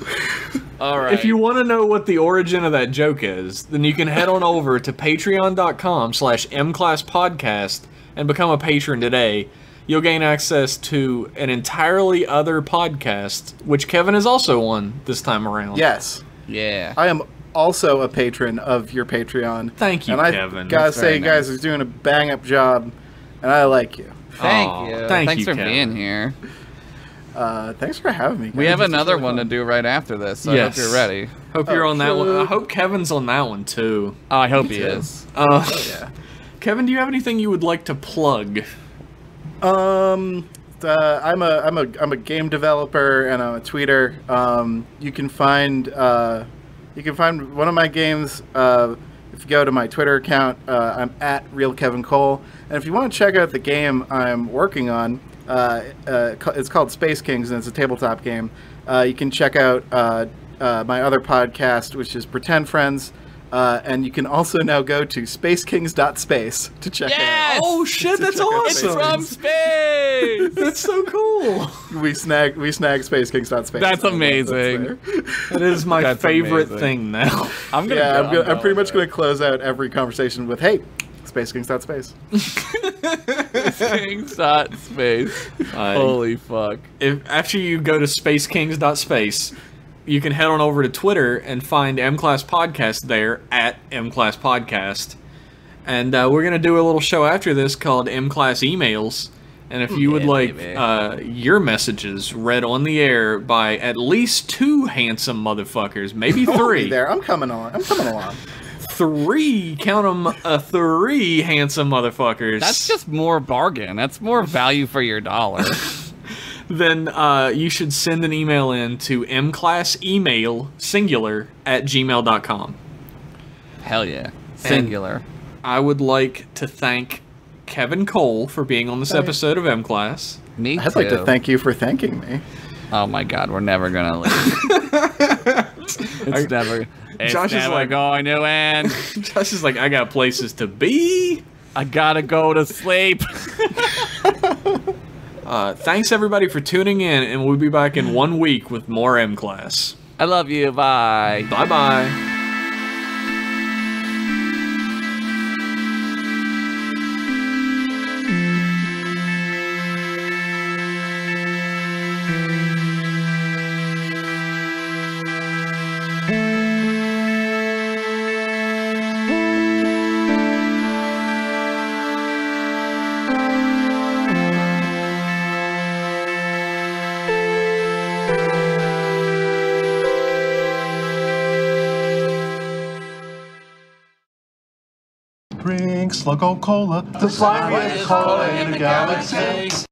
All right. If you want to know what the origin of that joke is, then you can head on over to patreon.com/mclasspodcast and become a patron today. You'll gain access to an entirely other podcast, which Kevin is also on this time around. Yes. Yeah. I am also a patron of your Patreon. Thank you, and Kevin. I gotta say, you guys are doing a bang-up job, and I like you. Thank you. Thanks for Kevin. being here. Thanks for having me, guys. We have another one to do right after this, so Yes. I hope you're ready. Hope you're on that one. I hope Kevin's on that one too. Oh, I hope he is. Yeah. Kevin, do you have anything you would like to plug? I'm a game developer and I'm a tweeter. You can find one of my games if you go to my Twitter account. I'm at RealKevinCole, and if you want to check out the game I'm working on, it's called Space Kings and it's a tabletop game. You can check out my other podcast, which is Pretend Friends. And you can also now go to spacekings.space to check out. Oh shit, that's awesome! It's from space. That's so cool. We snag spacekings.space. That's amazing. That is my That's favorite amazing. thing now. I'm pretty much going to close out every conversation with, hey, spacekings.space. Kings.space. Holy fuck. After you go to spacekings.space, you can head on over to Twitter and find M-Class Podcast there at M-Class Podcast. And we're going to do a little show after this called M-Class Emails. And if you would like your messages read on the air by at least 2 handsome motherfuckers, maybe 3. There, I'm coming along. 3, count them, 3 handsome motherfuckers. That's just more bargain. That's more value for your dollar. Then you should send an email in to mclassemail@gmail.com. Hell yeah. Singular. And I would like to thank Kevin Cole for being on this episode of M-Class. Me too. I'd like to thank you for thanking me. Oh my god, we're never gonna leave. It's never going to end. Josh is like, I got places to be. I gotta go to sleep. Thanks everybody for tuning in, and we'll be back in 1 week with more M-Class. I love you. Bye. Bye-bye. Drink Sluggo Cola, the slimiest cola in the galaxy.